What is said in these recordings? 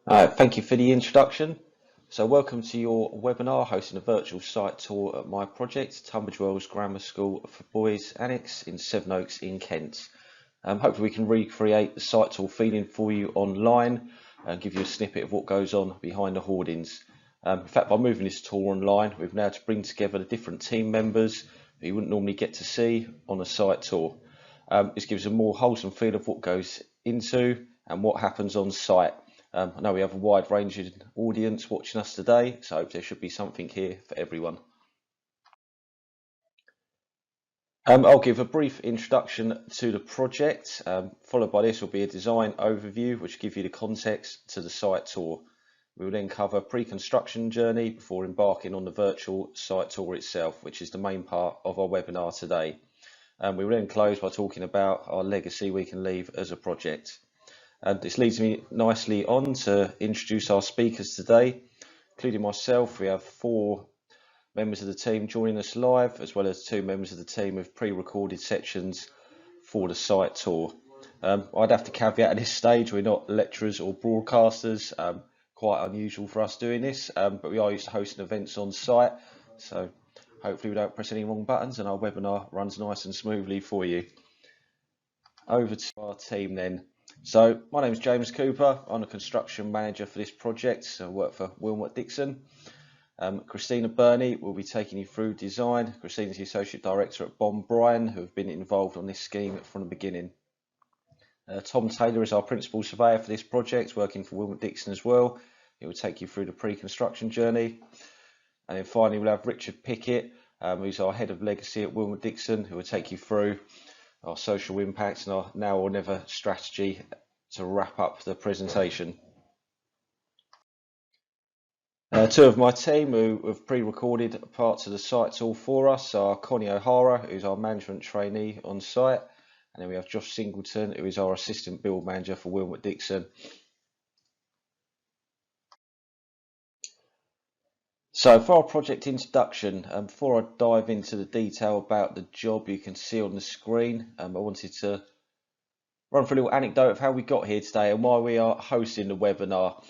Thank you for the introduction. So welcome to your webinar hosting a virtual site tour at my project, Tunbridge Grammar School for Boys Annex in Sevenoaks in Kent. Hopefully we can recreate the site tour feeling for you online and give you a snippet of what goes on behind the hoardings. In fact, by moving this tour online, we've now to bring together the different team members who you wouldn't normally get to see on a site tour. This gives a more wholesome feel of what goes into and what happens on site. I know we have a wide ranging audience watching us today, so I hope there should be something here for everyone. I'll give a brief introduction to the project, followed by this will be a design overview which will give you the context to the site tour. We will then cover a pre-construction journey before embarking on the virtual site tour itself, which is the main part of our webinar today. We will then close by talking about our legacy we can leave as a project. This leads me nicely on to introduce our speakers today, including myself. We have 4 members of the team joining us live, as well as 2 members of the team with pre-recorded sections for the site tour. I'd have to caveat at this stage, we're not lecturers or broadcasters, quite unusual for us doing this, but we are used to hosting events on site, so hopefully we don't press any wrong buttons and our webinar runs nice and smoothly for you. Over to our team then. So my name is James Cooper. I'm a construction manager for this project. So I work for Wilmot Dixon. Christina Burney will be taking you through design. Christina's the Associate Director at Bond Bryan, who have been involved on this scheme from the beginning. Tom Taylor is our Principal Surveyor for this project, working for Wilmot Dixon as well. He will take you through the pre-construction journey. And then finally we'll have Richard Pickett, who's our Head of Legacy at Wilmot Dixon, who will take you through our social impacts and our now or never strategy to wrap up the presentation. 2 of my team who have pre-recorded parts of the site tour for us are Connie O'Hara, who's our management trainee on site, and then we have Josh Singleton, who is our assistant build manager for Wilmot Dixon. So for our project introduction, before I dive into the detail about the job you can see on the screen, I wanted to run through a little anecdote of how we got here today and why we are hosting the webinar.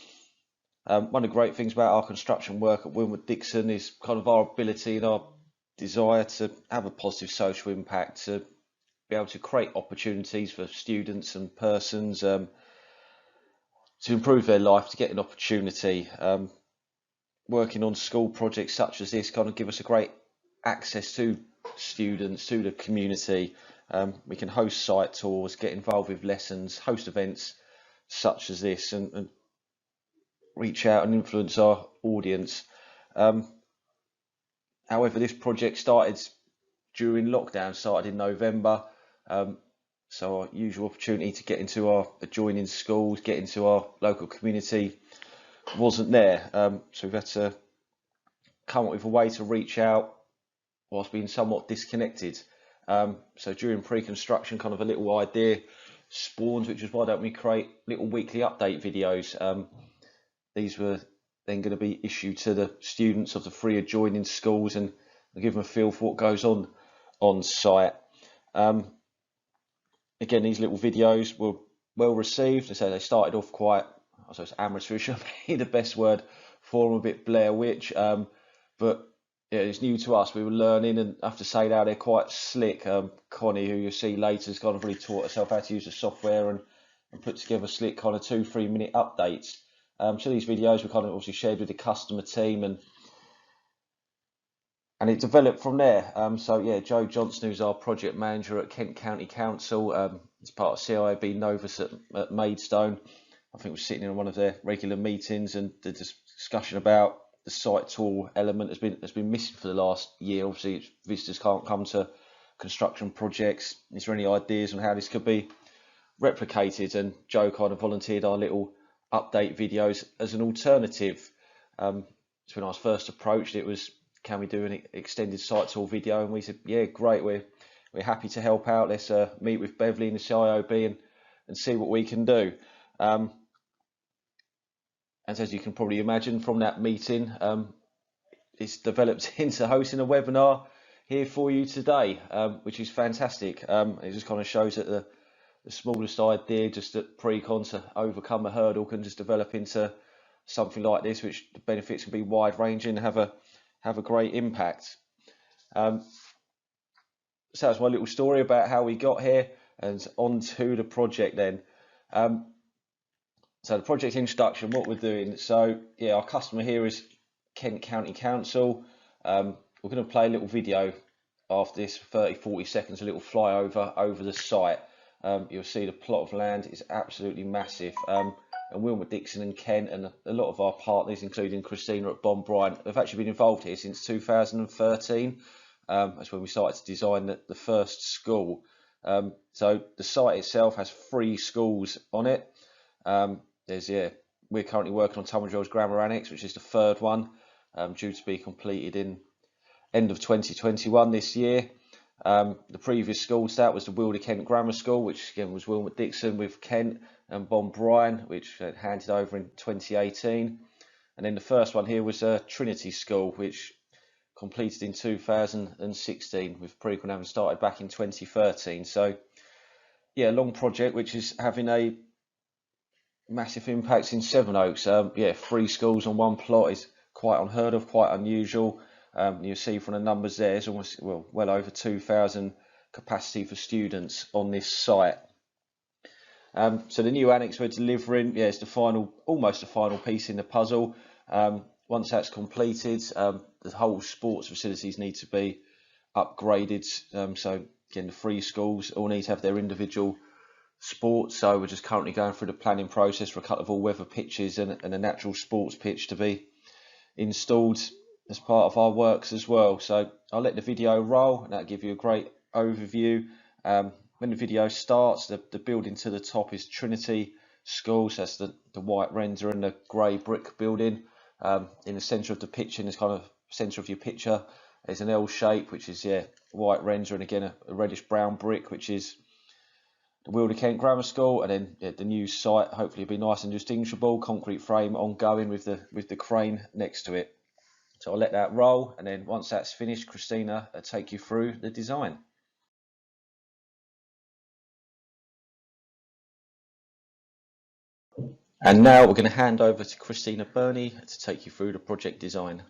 One of the great things about our construction work at Wilmot Dixon is kind of our ability and our desire to have a positive social impact, to be able to create opportunities for students and persons to improve their life, to get an opportunity. Working on school projects such as this kind of give us a great access to students, to the community. We can host site tours, get involved with lessons, host events such as this, and reach out and influence our audience. However, this project started during lockdown, started in November, so our usual opportunity to get into our adjoining schools, get into our local community wasn't there, so we've had to come up with a way to reach out whilst being somewhat disconnected. So during pre-construction, kind of a little idea spawned, which was why don't we create little weekly update videos. These were then going to be issued to the students of the 3 adjoining schools and give them a feel for what goes on site. Again, these little videos were well received. So they started off quite, I suppose, amateurish would be the best word for them, a bit Blair Witch, but yeah, it's new to us. We were learning, and I have to say now they're quite slick. Connie, who you'll see later, has kind of really taught herself how to use the software and put together slick kind of 2-3 minute updates. So these videos were kind of obviously shared with the customer team, and it developed from there. So yeah, Joe Johnson, who's our project manager at Kent County Council, as part of CIOB Novus at Maidstone, I think we're sitting in one of their regular meetings, and the discussion about the site tour element has been missing for the last year. Obviously, visitors can't come to construction projects. Is there any ideas on how this could be replicated? And Joe kind of volunteered our little update videos as an alternative. So when I was first approached, it was, can we do an extended site tour video? And we said, yeah, great. We're happy to help out. Let's meet with Beverly and the CIOB and see what we can do. And as you can probably imagine from that meeting, it's developed into hosting a webinar here for you today, which is fantastic. It just kind of shows that the smallest idea just at pre-con to overcome a hurdle can just develop into something like this, which the benefits can be wide-ranging and have a great impact. So that's my little story about how we got here, and on to the project then. So the project introduction, what we're doing. So yeah, our customer here is Kent County Council. We're going to play a little video after this, 30-40 seconds, a little flyover over the site. You'll see the plot of land is absolutely massive. And Wilmot Dixon and Kent and a lot of our partners, including Christina at Bonbrine, have actually been involved here since 2013. That's when we started to design the first school. So the site itself has 3 schools on it. We're currently working on Tunbridge Grammar Annex, which is the 3rd one, due to be completed in end of 2021 this year. The previous school to that was the Wilder Kent Grammar School, which again was Wilmot Dixon with Kent and Bonbrine, which handed over in 2018. And then the first one here was Trinity School, which completed in 2016, with pre-con having started back in 2013. So yeah, a long project which is having a massive impact in Sevenoaks. 3 schools on one plot is quite unheard of, quite unusual. You'll see from the numbers there, it's almost well over 2,000 capacity for students on this site. So the new annex we're delivering, it's almost the final piece in the puzzle. Once that's completed, the whole sports facilities need to be upgraded. So again, the 3 schools all need to have their individual sports. So we're just currently going through the planning process for a couple of all-weather pitches and a natural sports pitch to be installed as part of our works as well. So I'll let the video roll and that'll give you a great overview. When the video starts, the building to the top is Trinity School, so that's the white render and the grey brick building. In the centre of the picture, in this kind of centre of your picture, is an L shape, which is white render, and again a reddish brown brick, which is the Wilder Kent Grammar School. And then the new site hopefully will be nice and distinguishable, concrete frame ongoing with the crane next to it. So I'll let that roll, and then once that's finished, Christina will take you through the design. And now we're going to hand over to Christina Burney to take you through the project design.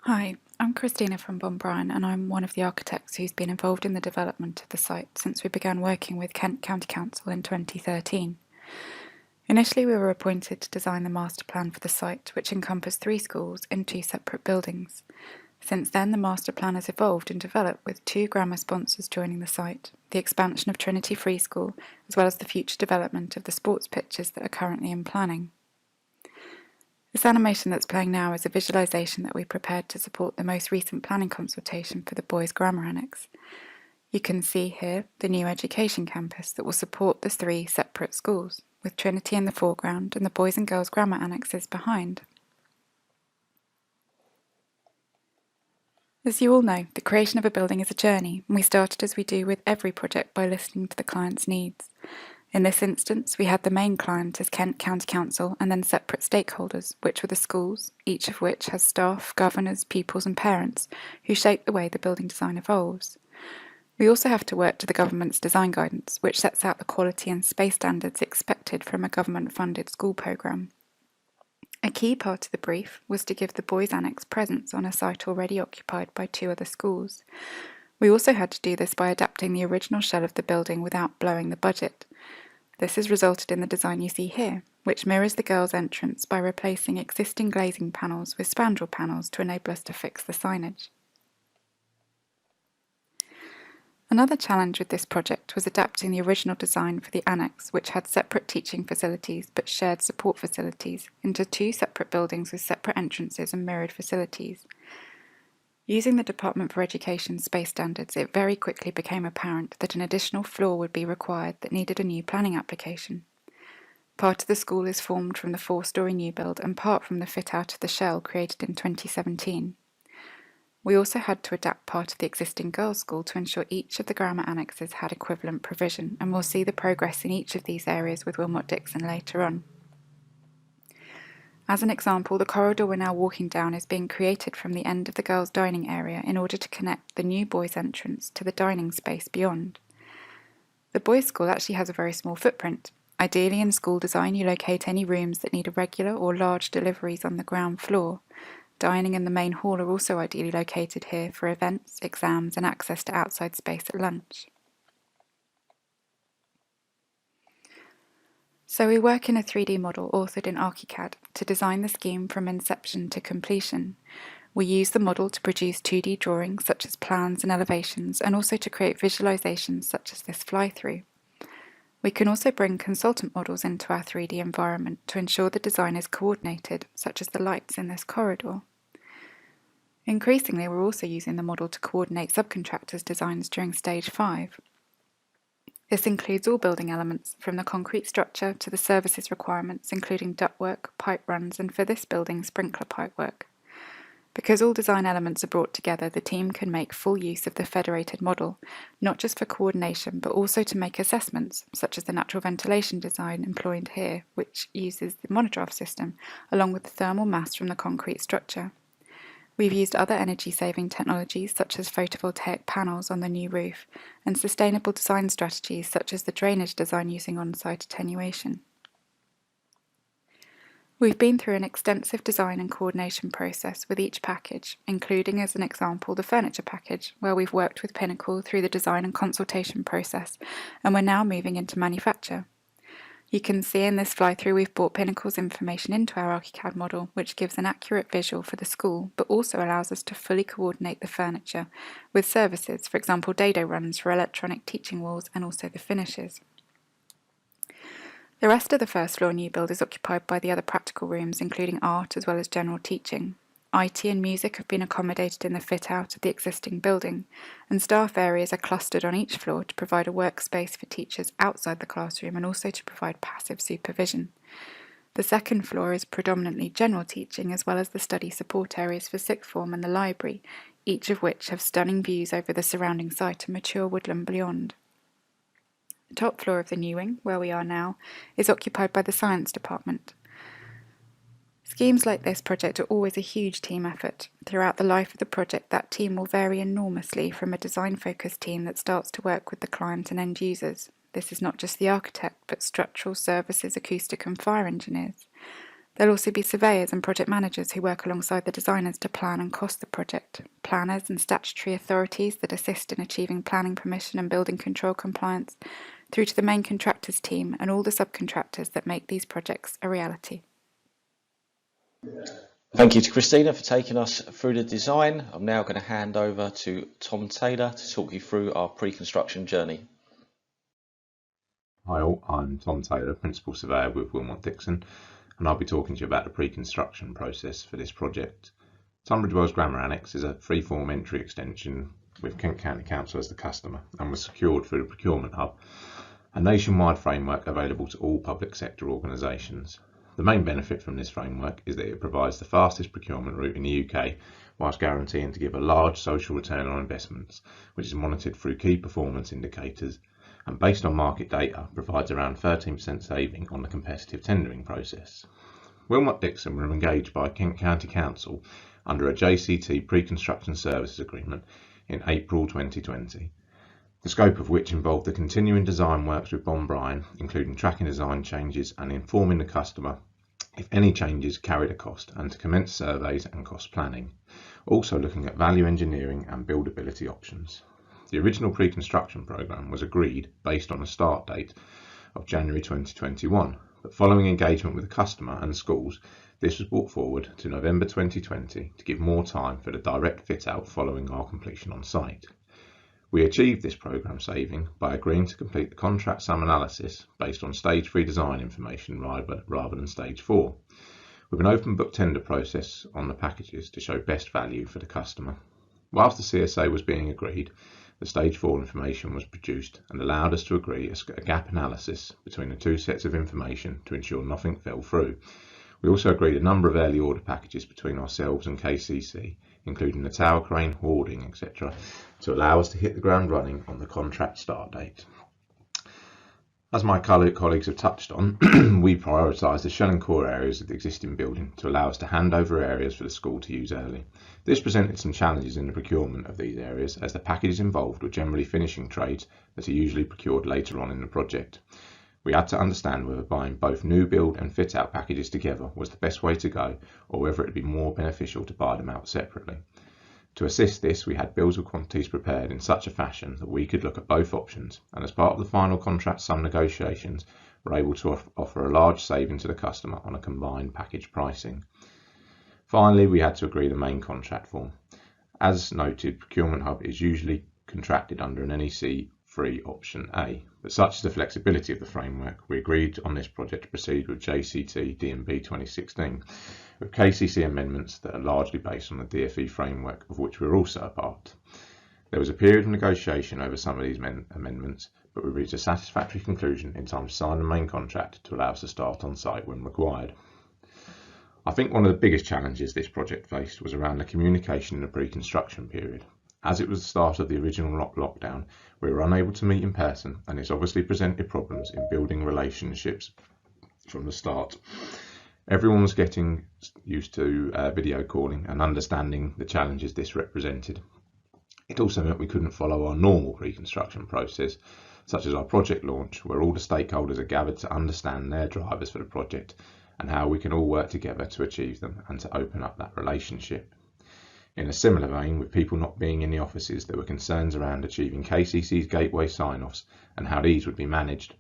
Hi, I'm Christina from Bonbrine, and I'm one of the architects who's been involved in the development of the site since we began working with Kent County Council in 2013. Initially, we were appointed to design the master plan for the site, which encompassed 3 schools in 2 separate buildings. Since then, the master plan has evolved and developed with 2 grammar sponsors joining the site, the expansion of Trinity Free School, as well as the future development of the sports pitches that are currently in planning. This animation that's playing now is a visualisation that we prepared to support the most recent planning consultation for the Boys Grammar Annex. You can see here the new education campus that will support the 3 separate schools, with Trinity in the foreground and the Boys and Girls Grammar Annexes behind. As you all know, the creation of a building is a journey, and we started as we do with every project by listening to the client's needs. In this instance, we had the main client as Kent County Council and then separate stakeholders, which were the schools, each of which has staff, governors, pupils and parents who shape the way the building design evolves. We also have to work to the government's design guidance, which sets out the quality and space standards expected from a government-funded school programme. A key part of the brief was to give the Boys Annex presence on a site already occupied by 2 other schools. We also had to do this by adapting the original shell of the building without blowing the budget. This has resulted in the design you see here, which mirrors the girls' entrance by replacing existing glazing panels with spandrel panels to enable us to fix the signage. Another challenge with this project was adapting the original design for the annex, which had separate teaching facilities but shared support facilities, into 2 separate buildings with separate entrances and mirrored facilities. Using the Department for Education space standards, it very quickly became apparent that an additional floor would be required that needed a new planning application. Part of the school is formed from the 4-storey new build and part from the fit-out of the shell created in 2017. We also had to adapt part of the existing girls' school to ensure each of the grammar annexes had equivalent provision, and we'll see the progress in each of these areas with Wilmot Dixon later on. As an example, the corridor we're now walking down is being created from the end of the girls' dining area in order to connect the new boys' entrance to the dining space beyond. The boys' school actually has a very small footprint. Ideally, in school design, you locate any rooms that need irregular or large deliveries on the ground floor. Dining and the main hall are also ideally located here for events, exams, and access to outside space at lunch. So we work in a 3D model authored in ArchiCAD to design the scheme from inception to completion. We use the model to produce 2D drawings such as plans and elevations, and also to create visualizations such as this fly-through. We can also bring consultant models into our 3D environment to ensure the design is coordinated, such as the lights in this corridor. Increasingly, we're also using the model to coordinate subcontractors' designs during Stage 5. This includes all building elements, from the concrete structure to the services requirements, including ductwork, pipe runs, and for this building, sprinkler pipework. Because all design elements are brought together, the team can make full use of the federated model, not just for coordination, but also to make assessments, such as the natural ventilation design employed here, which uses the monograph system, along with the thermal mass from the concrete structure. We've used other energy-saving technologies such as photovoltaic panels on the new roof and sustainable design strategies such as the drainage design using on-site attenuation. We've been through an extensive design and coordination process with each package, including as an example the furniture package, where we've worked with Pinnacle through the design and consultation process, and we're now moving into manufacture. You can see in this fly-through we've brought Pinnacle's information into our ArchiCAD model, which gives an accurate visual for the school, but also allows us to fully coordinate the furniture with services, for example dado runs for electronic teaching walls and also the finishes. The rest of the first floor new build is occupied by the other practical rooms, including art as well as general teaching. IT and music have been accommodated in the fit-out of the existing building, and staff areas are clustered on each floor to provide a workspace for teachers outside the classroom and also to provide passive supervision. The second floor is predominantly general teaching, as well as the study support areas for sixth form and the library, each of which have stunning views over the surrounding site and mature woodland beyond. The top floor of the new wing, where we are now, is occupied by the science department. Schemes like this project are always a huge team effort. Throughout the life of the project, that team will vary enormously from a design-focused team that starts to work with the client and end users. This is not just the architect, but structural, services, acoustic and fire engineers. There'll also be surveyors and project managers who work alongside the designers to plan and cost the project, planners and statutory authorities that assist in achieving planning permission and building control compliance, through to the main contractors team and all the subcontractors that make these projects a reality. Thank you to Christina for taking us through the design. I'm now going to hand over to Tom Taylor to talk you through our pre-construction journey. Hi all, I'm Tom Taylor, Principal Surveyor with Wilmot Dixon, and I'll be talking to you about the pre-construction process for this project. Tunbridge Wells Grammar Annex is a free-form entry extension with Kent County Council as the customer and was secured through the Procurement Hub, a nationwide framework available to all public sector organisations. The main benefit from this framework is that it provides the fastest procurement route in the UK, whilst guaranteeing to give a large social return on investments, which is monitored through key performance indicators, and based on market data provides around 13% saving on the competitive tendering process. Wilmot Dixon were engaged by Kent County Council under a JCT pre-construction services agreement in April 2020, the scope of which involved the continuing design works with Bon Bryan, including tracking design changes and informing the customer if any changes carried a cost, and to commence surveys and cost planning, also looking at value engineering and buildability options. The original pre-construction programme was agreed based on a start date of January 2021, but following engagement with the customer and the schools, this was brought forward to November 2020 to give more time for the direct fit-out following our completion on site. We achieved this programme saving by agreeing to complete the contract sum analysis based on Stage 3 design information rather than Stage 4, with an open book tender process on the packages to show best value for the customer. Whilst the CSA was being agreed, the Stage 4 information was produced and allowed us to agree a gap analysis between the two sets of information to ensure nothing fell through. We also agreed a number of early order packages between ourselves and KCC, including the tower crane, hoarding, etc., to allow us to hit the ground running on the contract start date. As my colleagues have touched on, we prioritise the shell and core areas of the existing building to allow us to hand over areas for the school to use early. This presented some challenges in the procurement of these areas, as the packages involved were generally finishing trades that are usually procured later on in the project. We had to understand whether buying both new build and fit out packages together was the best way to go, or whether it would be more beneficial to buy them out separately. To assist this, we had bills of quantities prepared in such a fashion that we could look at both options, and as part of the final contract sum negotiations, were able to offer a large saving to the customer on a combined package pricing. Finally, we had to agree the main contract form. As noted, Procurement Hub is usually contracted under an NEC-free option A, but such is the flexibility of the framework, we agreed on this project to proceed with JCT DMB 2016, with KCC amendments that are largely based on the DFE framework, of which we're also a part. There was a period of negotiation over some of these amendments, but we reached a satisfactory conclusion in time to sign the main contract to allow us to start on site when required. I think one of the biggest challenges this project faced was around the communication in the pre-construction period. As it was the start of the original lockdown, we were unable to meet in person, and it's obviously presented problems in building relationships from the start. Everyone was getting used to video calling and understanding the challenges this represented. It also meant we couldn't follow our normal pre-construction process, such as our project launch, where all the stakeholders are gathered to understand their drivers for the project and how we can all work together to achieve them and to open up that relationship. In a similar vein, with people not being in the offices, there were concerns around achieving KCC's gateway sign-offs and how these would be managed.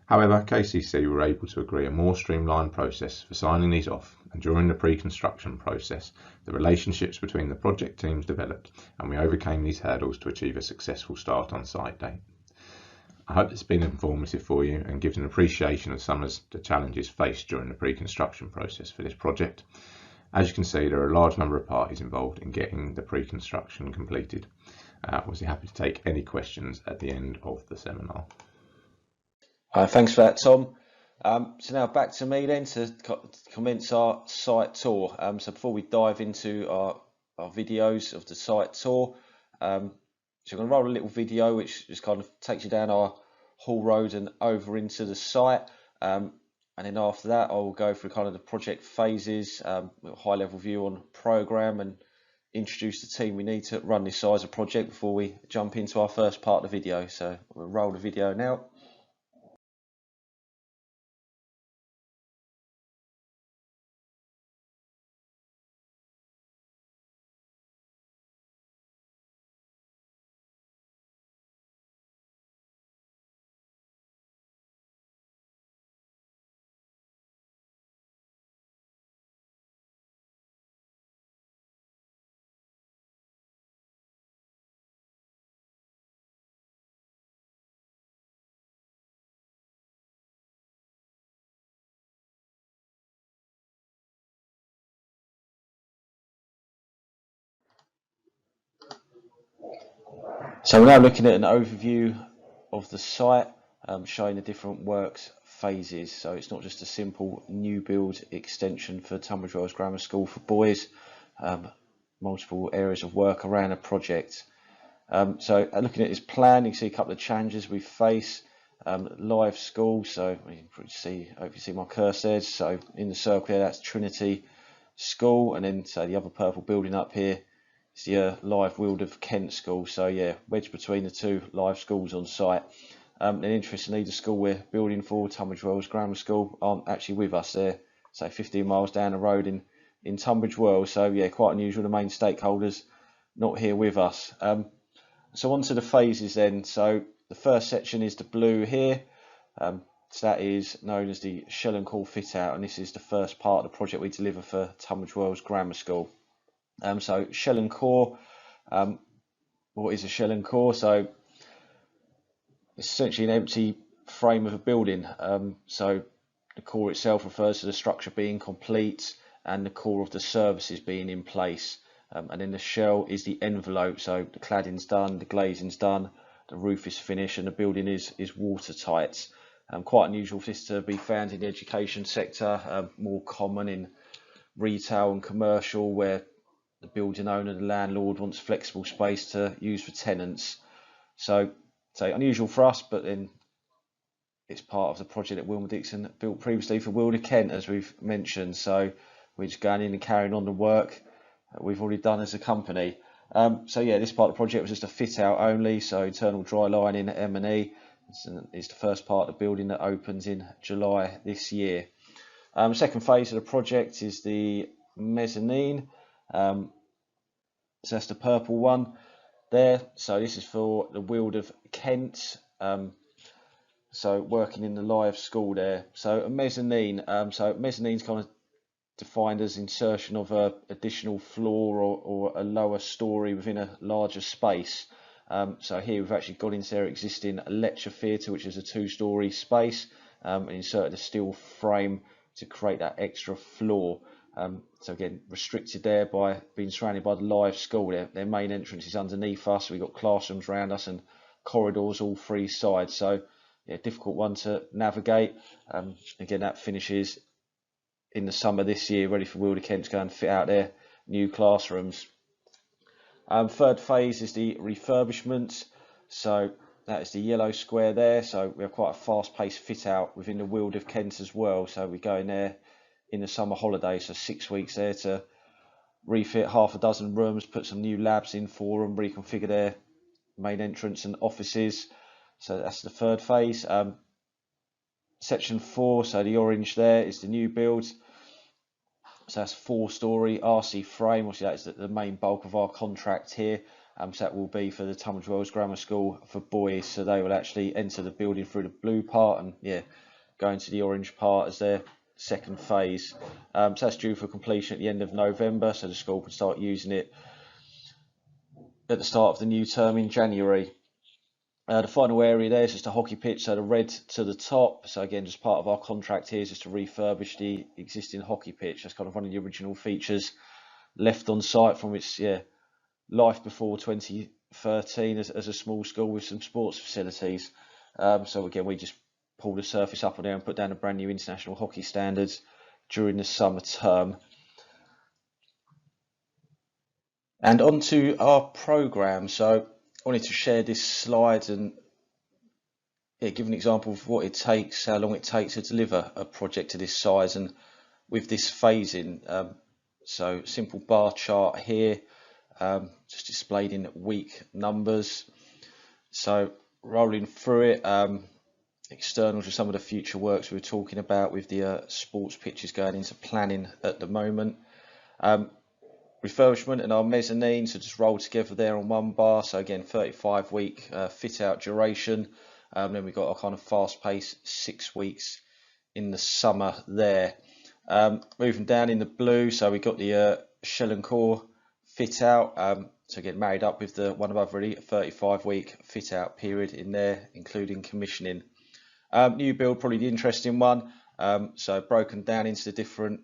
However, KCC were able to agree a more streamlined process for signing these off, and during the pre-construction process, the relationships between the project teams developed, and we overcame these hurdles to achieve a successful start on site date. I hope it's been informative for you and gives an appreciation of some of the challenges faced during the pre-construction process for this project. As you can see, there are a large number of parties involved in getting the pre-construction completed. Obviously happy to take any questions at the end of the seminar. Thanks for that, Tom. So now back to me then to commence our site tour. So before we dive into our videos of the site tour, so I'm going to roll a little video which just kind of takes you down our hall road and over into the site. And then after that, I will go through kind of the project phases, a high level view on programme, and introduce the team we need to run this size of project before we jump into our first part of the video. So we'll roll the video now. So we're now looking at an overview of the site, showing the different works phases. So it's not just a simple new build extension for Tunbridge Wells Grammar School for boys, multiple areas of work around a project. So looking at this plan, you can see a couple of challenges we face. Live school, so you can see, hopefully see my cursor there. So in the circle here, that's Trinity School, and then so the other purple building up here is the live Weald of Kent School. So yeah, wedged between the two live schools on site. And interestingly, the school we're building for, Tunbridge Wells Grammar School, aren't actually with us. They're, say, 15 miles down the road in Tunbridge Wells. So yeah, quite unusual. The main stakeholders not here with us. So on to the phases then. So the first section is the blue here. So that is known as the shell and core fit out, and this is the first part of the project we deliver for Tunbridge Wells Grammar School. So shell and core, what is a shell and core? So it's essentially an empty frame of a building. So the core itself refers to the structure being complete and the core of the services being in place. And then the shell is the envelope, so the cladding's done, the glazing's done, the roof is finished, and the building is watertight. Quite unusual for this to be found in the education sector, more common in retail and commercial, where the building owner, the landlord, wants flexible space to use for tenants. So unusual for us, but then it's part of the project that Wilmer Dixon built previously for Wilder Kent, as we've mentioned. So we're just going in and carrying on the work that we've already done as a company. So yeah, this part of the project was just a fit out only. So internal dry lining at M&E is the first part of the building that opens in July this year. Second phase of the project is the mezzanine. So that's the purple one there. So this is for the Weald of Kent. So working in the live school there. So a mezzanine. So mezzanine's kind of defined as insertion of a additional floor or a lower story within a larger space. So here we've actually gone into their existing lecture theatre, which is a 2-story space, and inserted a steel frame to create that extra floor. So again, restricted there by being surrounded by the live school. Their main entrance is underneath us. We've got classrooms around us and corridors all 3 sides. So yeah, difficult one to navigate. Again, that finishes in the summer this year, ready for Wilder Kent to go and fit out their new classrooms. Third phase is the refurbishment. So that is the yellow square there. So we have quite a fast-paced fit out within the Weald of Kent as well. So we go in there in the summer holidays, so 6 weeks there to refit half a dozen rooms, put some new labs in for them, reconfigure their main entrance and offices. So that's the third phase. Section 4, so the orange there is the new build. So that's 4-story RC frame. Obviously that is the main bulk of our contract here. So that will be for the Tunbridge Wells Grammar School for boys. So they will actually enter the building through the blue part and yeah, go into the orange part as their second phase. So that's due for completion at the end of November. So the school can start using it at the start of the new term in January. The final area there is just a hockey pitch, so the red to the top. So again, just part of our contract here is just to refurbish the existing hockey pitch. That's kind of one of the original features left on site from its life before 2013 as a small school with some sports facilities. So again, we just pulled the surface up and down and put down a brand new international hockey standards during the summer term. And on to our programme. So I wanted to share this slide and give an example of what it takes, how long it takes to deliver a project to this size and with this phasing. So simple bar chart here, just displayed in week numbers. So rolling through it, externals with some of the future works we were talking about with the sports pitches going into planning at the moment. Refurbishment and our mezzanine, so just roll together there on one bar. So again, 35-week fit out duration. Then we've got our kind of fast pace 6 weeks in the summer there. Moving down in the blue, so we've got the shell and core fit out. So again, married up with the one above, really, a 35-week fit out period in there, including commissioning. New build, probably the interesting one. So broken down into the different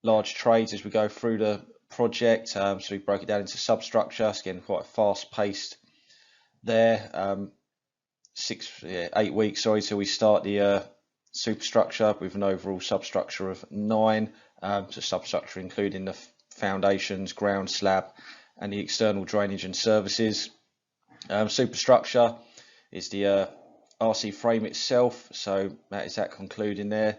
large trades as we go through the project. So we broke it down into substructure. So again, quite fast paced there. 8 weeks, sorry, till we start the superstructure with an overall substructure of 9. So substructure including the foundations, ground slab, and the external drainage and services. Superstructure is the RC frame itself. So that is that concluding there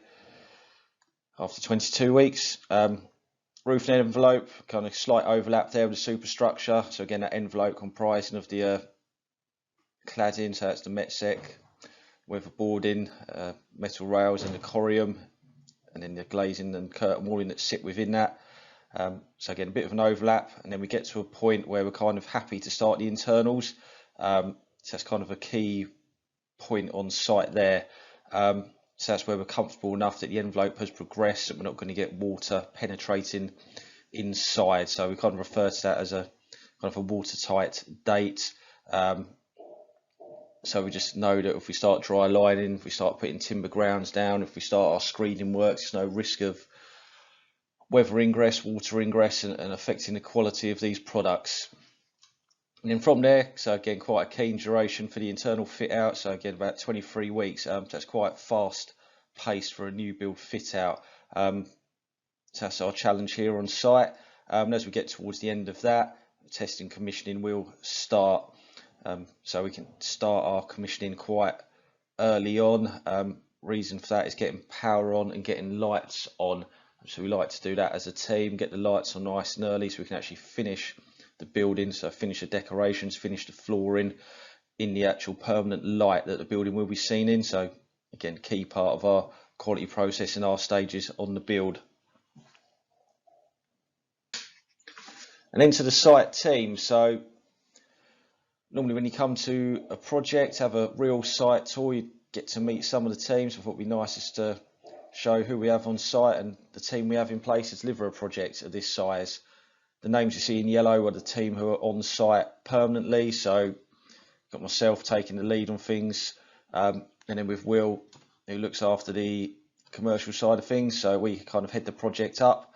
after 22 weeks. Roof and envelope, kind of slight overlap there with the superstructure. So again, that envelope comprising of the cladding, so that's the Metsec, weatherboarding, metal rails and the corium, and then the glazing and curtain walling that sit within that. So again, a bit of an overlap, and then we get to a point where we're kind of happy to start the internals. So that's kind of a key point on site there. So that's where we're comfortable enough that the envelope has progressed and we're not going to get water penetrating inside. So we kind of refer to that as a kind of a watertight date. So we just know that if we start dry lining, if we start putting timber grounds down, if we start our screening works, there's no risk of weather ingress, water ingress, and affecting the quality of these products. And then from there, so again, quite a keen duration for the internal fit out. So again, about 23 weeks. So that's quite fast paced for a new build fit out. So that's our challenge here on site. And as we get towards the end of that, testing commissioning will start. So we can start our commissioning quite early on. Reason for that is getting power on and getting lights on. So we like to do that as a team, get the lights on nice and early so we can actually finish the building, so finish the decorations, finish the flooring in the actual permanent light that the building will be seen in. So again, key part of our quality process in our stages on the build. And then to the site team. So normally when you come to a project, have a real site tour, you get to meet some of the teams. I thought it would be nice just to show who we have on site and the team we have in place to deliver a project of this size. The names you see in yellow are the team who are on site permanently. So got myself taking the lead on things, and then with Will, who looks after the commercial side of things. So we kind of head the project up.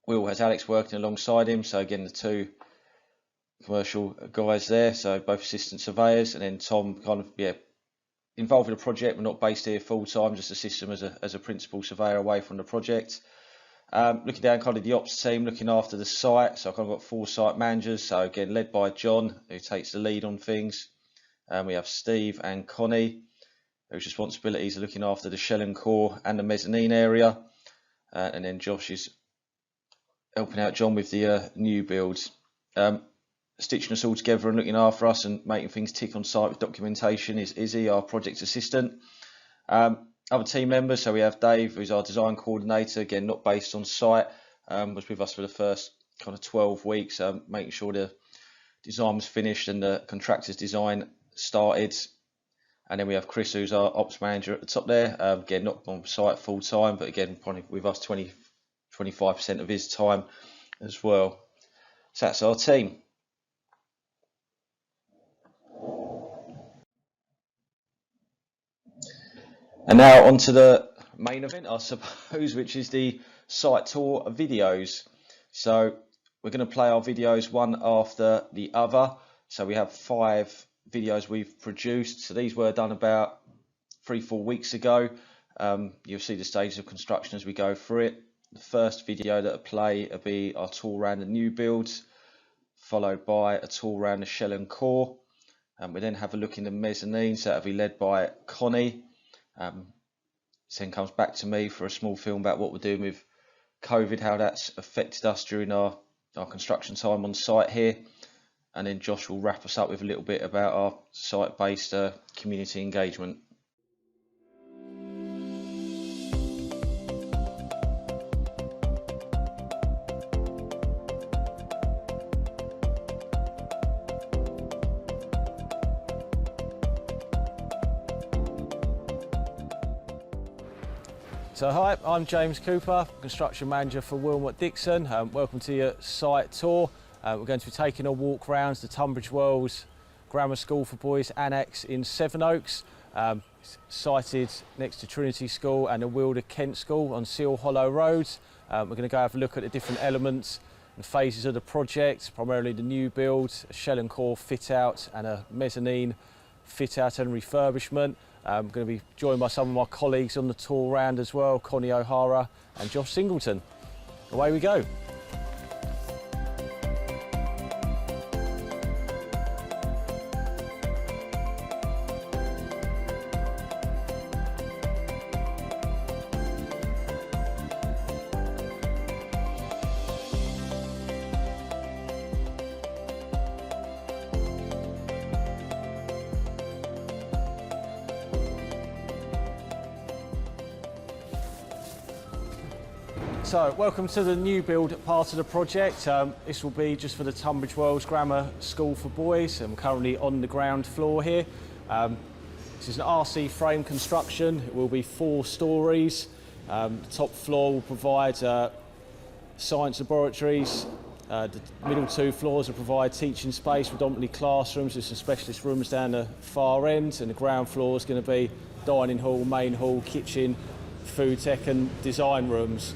Will has Alex working alongside him. So again, the two commercial guys there, so both assistant surveyors, and then Tom kind of involved in the project, but not based here full time, just assist them as a principal surveyor away from the project. Looking down kind of the ops team, looking after the site, so I've kind of got 4 site managers, so again led by John, who takes the lead on things. We have Steve and Connie, whose responsibilities are looking after the shell and core and the mezzanine area, and then Josh is helping out John with the new builds. Stitching us all together and looking after us and making things tick on site with documentation is Izzy, our project assistant. Other team members, so we have Dave, who's our design coordinator, again not based on site, was with us for the first kind of 12 weeks, making sure the design was finished and the contractor's design started. And then we have Chris, who's our ops manager at the top there, again not on site full time, but again probably with us 25% of his time as well. So that's our team. And now on to the main event, I suppose, which is the site tour videos. So we're going to play our videos one after the other. So we have 5 videos we've produced. So these were done about 3-4 weeks ago. You'll see the stages of construction as we go through it. The first video that will play will be our tour around the new builds, followed by a tour around the shell and core. We then have a look in the mezzanine, so that'll be led by Connie. Then comes back to me for a small film about what we're doing with COVID, how that's affected us during our construction time on site here. And then Josh will wrap us up with a little bit about our site-based community engagement. So hi, I'm James Cooper, Construction Manager for Wilmot Dixon. Welcome to your site tour. We're going to be taking a walk around the Tunbridge Wells Grammar School for Boys Annex in Sevenoaks, sited next to Trinity School and the Wilder Kent School on Seal Hollow Road. We're going to go have a look at the different elements and phases of the project, primarily the new build, a shell and core fit out and a mezzanine fit out and refurbishment. I'm going to be joined by some of my colleagues on the tour round as well, Connie O'Hara and Josh Singleton. Away we go. So, welcome to the new build part of the project. This will be just for the Tunbridge Wells Grammar School for Boys. I'm currently on the ground floor here. This is an RC frame construction. It will be 4 stories. The top floor will provide science laboratories. The middle 2 floors will provide teaching space, predominantly classrooms. There's some specialist rooms down the far end, and the ground floor is going to be dining hall, main hall, kitchen, food tech and design rooms.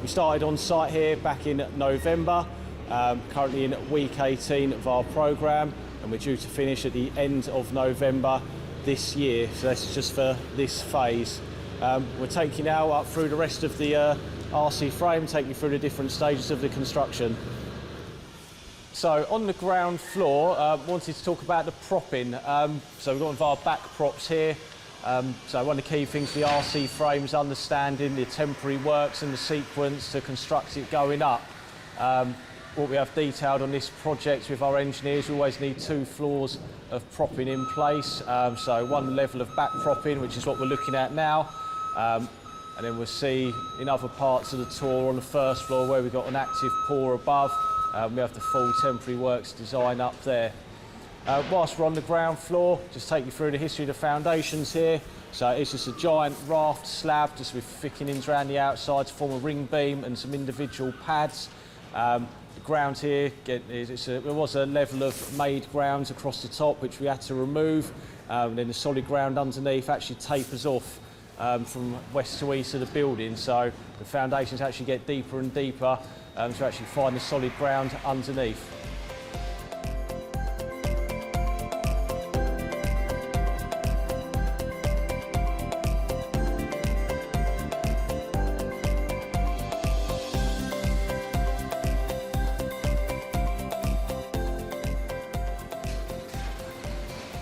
We started on site here back in November, currently in week 18 of our programme, and we're due to finish at the end of November this year, so that's just for this phase. We're taking you now up through the rest of the RC frame, take you through the different stages of the construction. So on the ground floor, wanted to talk about the propping. So we've got one of our back props here. So one of the key things, the RC frames, understanding the temporary works and the sequence to construct it going up. What we have detailed on this project with our engineers, we always need 2 floors of propping in place. So one level of back propping, which is what we're looking at now. And then we'll see in other parts of the tour on the first floor where we've got an active pour above. We have the full temporary works design up there. Whilst we're on the ground floor, just take you through the history of the foundations here. So it's just a giant raft slab, just with thickenings around the outside to form a ring beam and some individual pads. The ground here, there was a level of made grounds across the top which we had to remove. And then the solid ground underneath actually tapers off from west to east of the building. So the foundations actually get deeper and deeper to actually find the solid ground underneath.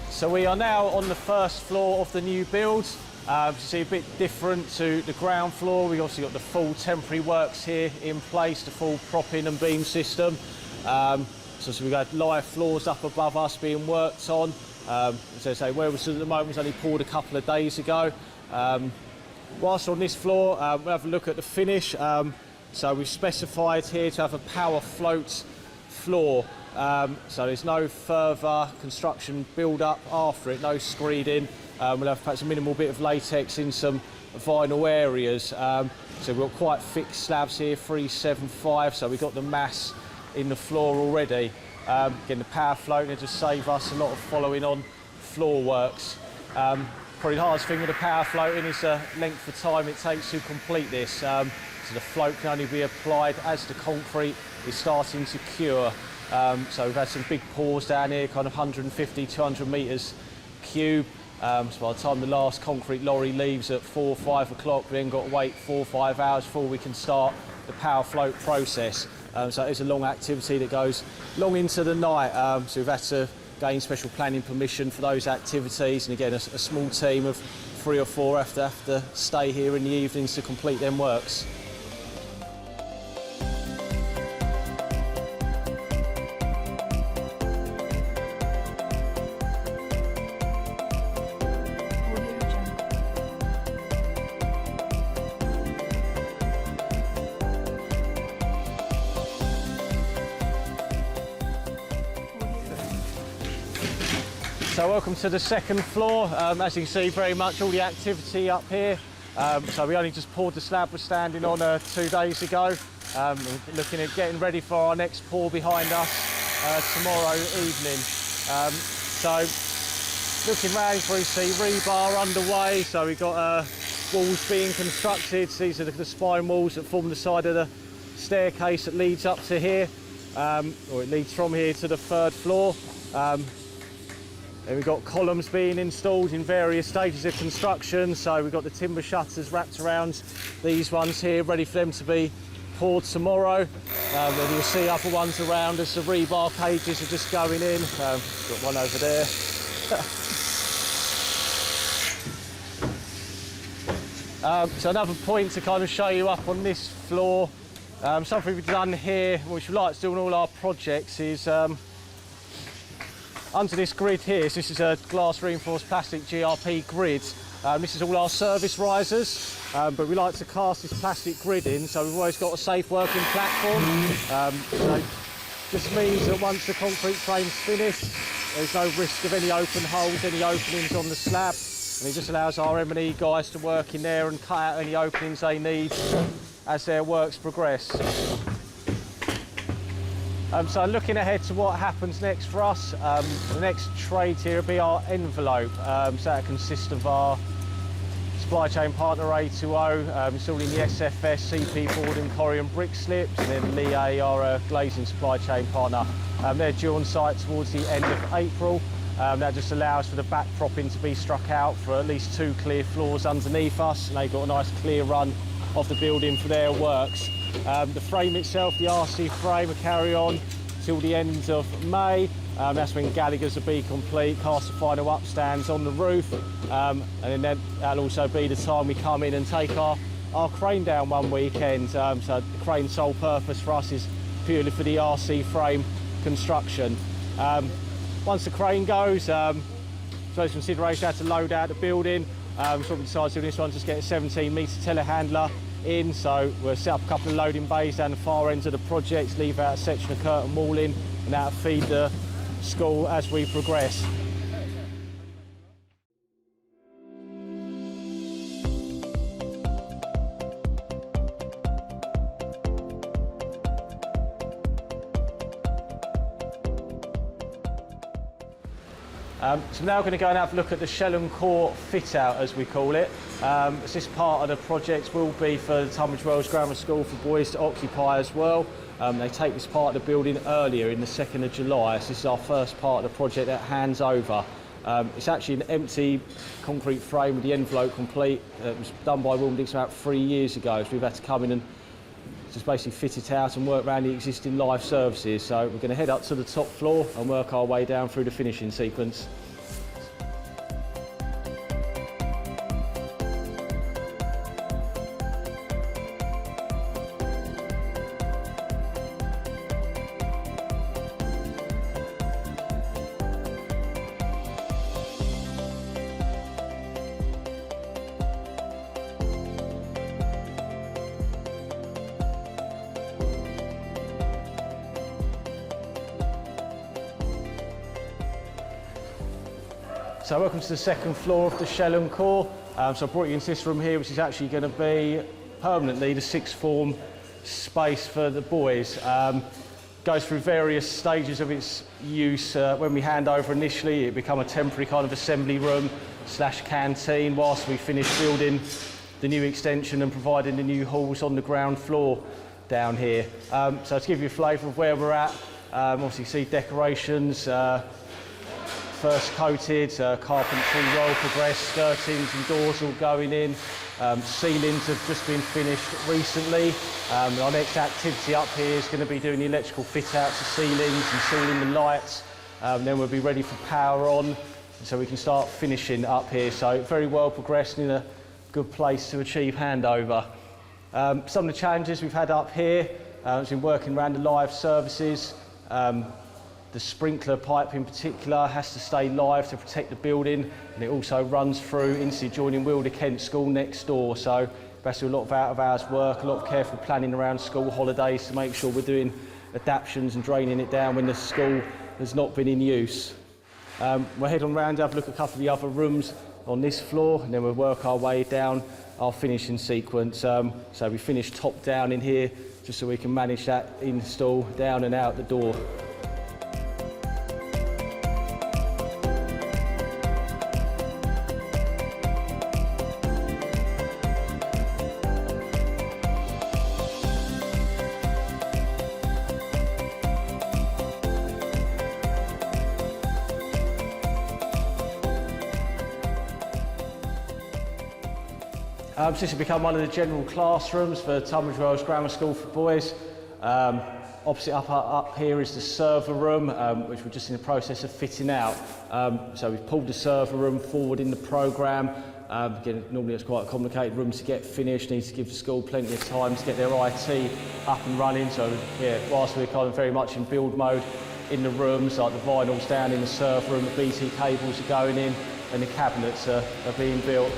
So we are now on the first floor of the new build. You see a bit different to the ground floor. We also got the full temporary works here in place, the full propping and beam system. So we've got live floors up above us being worked on. As I say, where we stood at the moment was only poured a couple of days ago. Whilst on this floor, we'll have a look at the finish. So we've specified here to have a power float floor. So there's no further construction build-up after it, no screeding. We'll have perhaps a minimal bit of latex in some vinyl areas. So we've got quite thick slabs here, 375, so we've got the mass in the floor already. Again, the power float will just save us a lot of following on floor works. Probably the hardest thing with the power floating is the length of time it takes to complete this. So the float can only be applied as the concrete is starting to cure. So we've had some big pours down here, kind of 150, 200 metres cube. So by the time the last concrete lorry leaves at 4 or 5 o'clock, we then got to wait 4 or 5 hours before we can start the power float process. So it's a long activity that goes long into the night. So we've had to gain special planning permission for those activities. And again, a small team of 3 or 4 have to stay here in the evenings to complete them works. So welcome to the second floor. As you can see, very much all the activity up here. So we only just poured the slab we're standing on 2 days ago. We're looking at getting ready for our next pour behind us tomorrow evening. So looking round, we see rebar underway. So we've got walls being constructed. These are the spine walls that form the side of the staircase that leads up to here, or it leads from here to the 3rd floor. And we've got columns being installed in various stages of construction. So we've got the timber shutters wrapped around these ones here, ready for them to be poured tomorrow. And you'll see other ones around as the rebar cages are just going in. Got one over there. So another point to kind of show you up on this floor, something we've done here, which we like to do on all our projects, is under this grid here, so this is a glass reinforced plastic GRP grid. This is all our service risers, but we like to cast this plastic grid in, so we've always got a safe working platform. So just means that once the concrete frame's finished, there's no risk of any open holes, any openings on the slab, and it just allows our M&E guys to work in there and cut out any openings they need as their works progress. So looking ahead to what happens next for us, the next trade here will be our envelope. So that consists of our supply chain partner A2O, installing the SFS, CP board and Corian brick slips, and then Lee our glazing supply chain partner. They're due on site towards the end of April. That just allows for the back propping to be struck out for at least 2 clear floors underneath us, and they've got a nice clear run of the building for their works. The frame itself, the RC frame, will carry on till the end of May. That's when Gallagher's will be complete, cast the final upstands on the roof, and then that'll also be the time we come in and take our crane down one weekend. So the crane's sole purpose for us is purely for the RC frame construction. Once the crane goes, so there's consideration how to load out the building. So we decided to do this one, just get a 17-metre telehandler in, so we'll set up a couple of loading bays down the far ends of the project, leave out a section of curtain walling, and that'll feed the school as we progress. So we're now going to go and have a look at the shell and core fit out, as we call it. As this part of the project will be for the Tunbridge Wells Grammar School for boys to occupy as well. They take this part of the building earlier in the 2nd of July, so this is our first part of the project that hands over. It's actually an empty concrete frame with the envelope complete. It was done by Wilmington about 3 years ago, so we've had to come in and just basically fit it out and work around the existing live services. So we're going to head up to the top floor and work our way down through the finishing sequence. So welcome to the 2nd floor of the shell and core. So I brought you into this room here, which is actually going to be permanently the 6th form space for the boys. Goes through various stages of its use. When we hand over initially, it become a temporary kind of assembly room / canteen whilst we finish building the new extension and providing the new halls on the ground floor down here. So to give you a flavour of where we're at, obviously you see decorations, first coated, carpentry roll progressed, skirtings and doors all going in. Ceilings have just been finished recently. Our next activity up here is going to be doing the electrical fit outs of ceilings and sealing the lights. Then we'll be ready for power on, so we can start finishing up here. So very well progressed, in a good place to achieve handover. Some of the challenges we've had up here, has been working around the live services. The sprinkler pipe in particular has to stay live to protect the building, and it also runs through into the adjoining Wilder Kent School next door. So we have to do a lot of out of hours work, a lot of careful planning around school holidays to make sure we're doing adaptations and draining it down when the school has not been in use. We'll head on round, have a look at a couple of the other rooms on this floor, and then we'll work our way down our finishing sequence. So we finish top down in here just so we can manage that install down and out the door. This has become one of the general classrooms for Tunbridge Wells Grammar School for boys. Opposite up here is the server room, which we're just in the process of fitting out. So we've pulled the server room forward in the programme. Again, normally it's quite a complicated room to get finished, needs to give the school plenty of time to get their IT up and running. So yeah, whilst we're kind of very much in build mode in the rooms, like the vinyl's down in the server room, the BT cables are going in, and the cabinets are being built.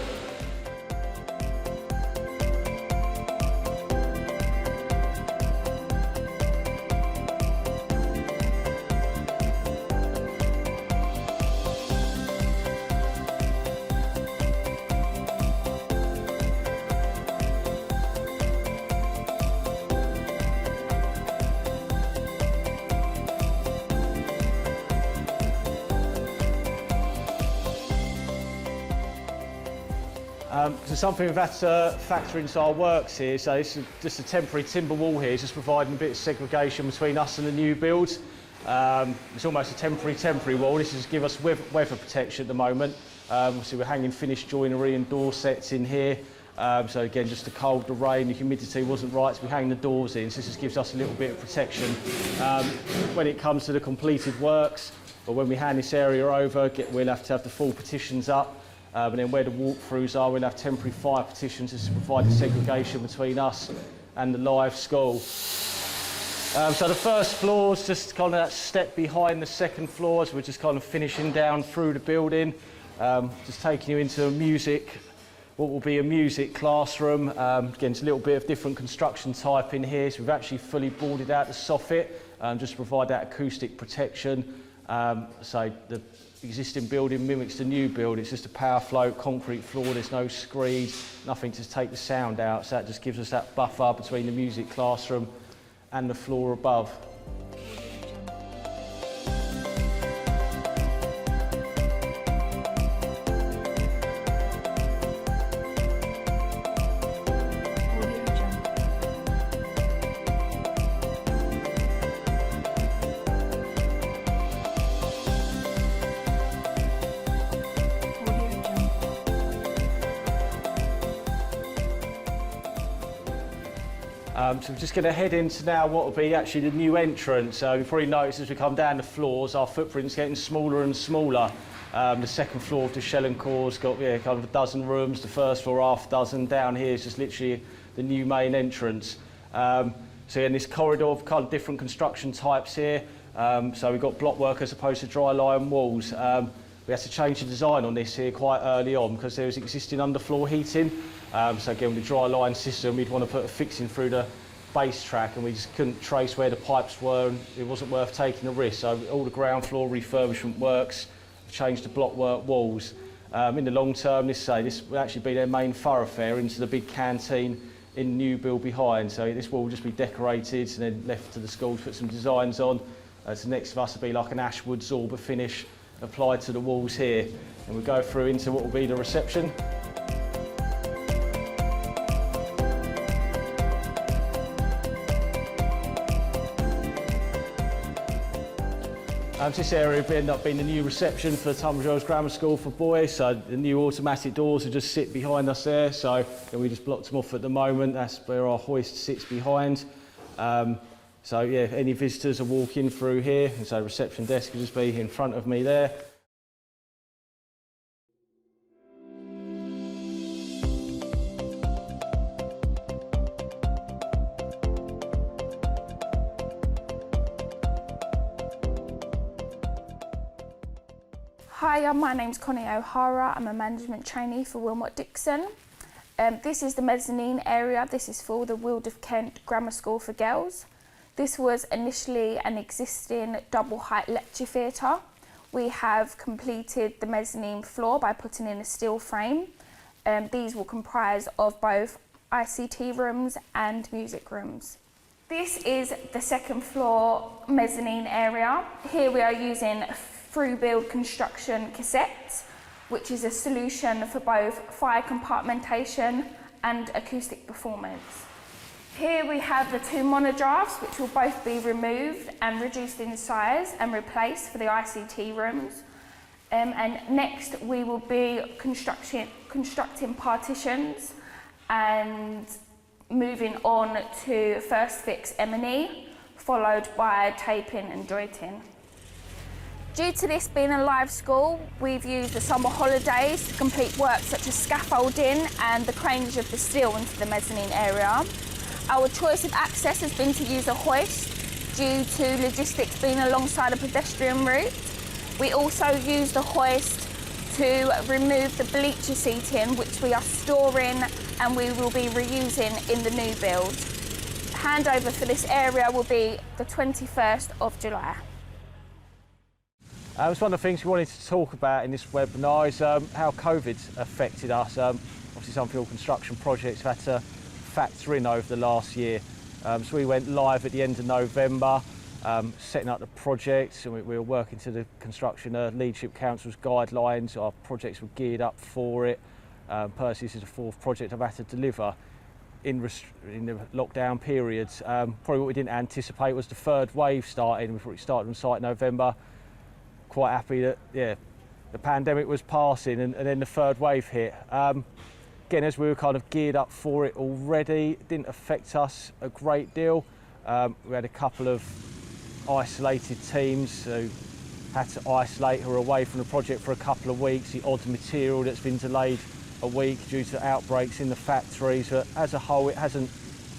So something we've had to factor into our works here, so this is just a temporary timber wall here, just providing a bit of segregation between us and the new builds. It's almost a temporary wall. This is to give us weather protection at the moment. So we're hanging finished joinery and door sets in here. So again, just the cold, the rain, the humidity wasn't right, so we hang the doors in, so this just gives us a little bit of protection. When it comes to the completed works, or when we hand this area over, we'll have to have the full partitions up, and then where the walkthroughs are, we'll have temporary fire partitions just to provide the segregation between us and the live school. So the first floor is just kind of that step behind the second floor, so we're just kind of finishing down through the building, just taking you into what will be a music classroom. Again, it's a little bit of different construction type in here, so we've actually fully boarded out the soffit just to provide that acoustic protection. So the existing building mimics the new build. It's just a power float concrete floor, there's no screeds, nothing to take the sound out, so that just gives us that buffer between the music classroom and the floor above. So we're just going to head into now what will be actually the new entrance. You probably noticed as we come down the floors, our footprint's getting smaller and smaller. The second floor of the shell and core's got kind of a dozen rooms, the first floor half a dozen. Down here is just literally the new main entrance. So in this corridor of kind of different construction types here. So we've got block work as opposed to dry line walls. We had to change the design on this here quite early on because there was existing underfloor heating. So again, with the dry line system, we'd want to put a fixing through the base track, and we just couldn't trace where the pipes were, and it wasn't worth taking the risk. So all the ground floor refurbishment works, changed the block work walls. In the long term, this will actually be their main thoroughfare into the big canteen in the new build behind. So this wall will just be decorated and then left to the school to put some designs on. So next of us will be like an ashwood Zorba finish applied to the walls here. And we'll go through into what will be the reception. This area will end up being the new reception for Tunbridge Wells Grammar School for boys. So the new automatic doors will just sit behind us there. So we just blocked them off at the moment. That's where our hoist sits behind. So yeah, any visitors are walking through here. And so reception desk will just be in front of me there. Hi, my name's Connie O'Hara. I'm a management trainee for Wilmot Dixon. This is the mezzanine area. This is for the Weald of Kent Grammar School for Girls. This was initially an existing double height lecture theatre. We have completed the mezzanine floor by putting in a steel frame. These will comprise of both ICT rooms and music rooms. This is the second floor mezzanine area. Here we are using through build construction cassettes, which is a solution for both fire compartmentation and acoustic performance. Here we have the two monodrafts, which will both be removed and reduced in size and replaced for the ICT rooms. And next we will be constructing partitions and moving on to first fix M&E, followed by taping and jointing. Due to this being a live school, we've used the summer holidays to complete work such as scaffolding and the craneage of the steel into the mezzanine area. Our choice of access has been to use a hoist due to logistics being alongside a pedestrian route. We also use the hoist to remove the bleacher seating, which we are storing and we will be reusing in the new build. Handover for this area will be the 21st of July. It's one of the things we wanted to talk about in this webinar is how COVID's affected us. Obviously some field construction projects have had to factor in over the last year. So we went live at the end of November, setting up the project, and we were working to the Construction Leadership Council's guidelines. Our projects were geared up for it. Personally, this is the fourth project I've had to deliver in the lockdown periods. Probably what we didn't anticipate was the third wave starting. We started on site in November. Quite happy that the pandemic was passing and then the third wave hit. again, as we were kind of geared up for it already, it didn't affect us a great deal. We had a couple of isolated teams who had to isolate, who were away from the project for a couple of weeks. The odd material that's been delayed a week due to outbreaks in the factories, but as a whole it hasn't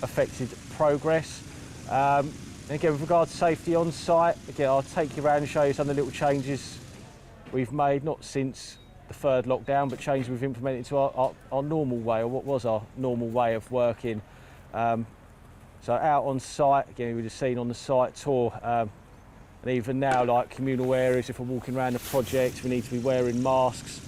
affected progress. And again, with regard to safety on site, again, I'll take you around and show you some of the little changes we've made, not since the third lockdown, but changes we've implemented to our normal way, or what was our normal way of working. So out on site, again, we've just seen on the site tour, and even now, like communal areas, if we're walking around the project, we need to be wearing masks.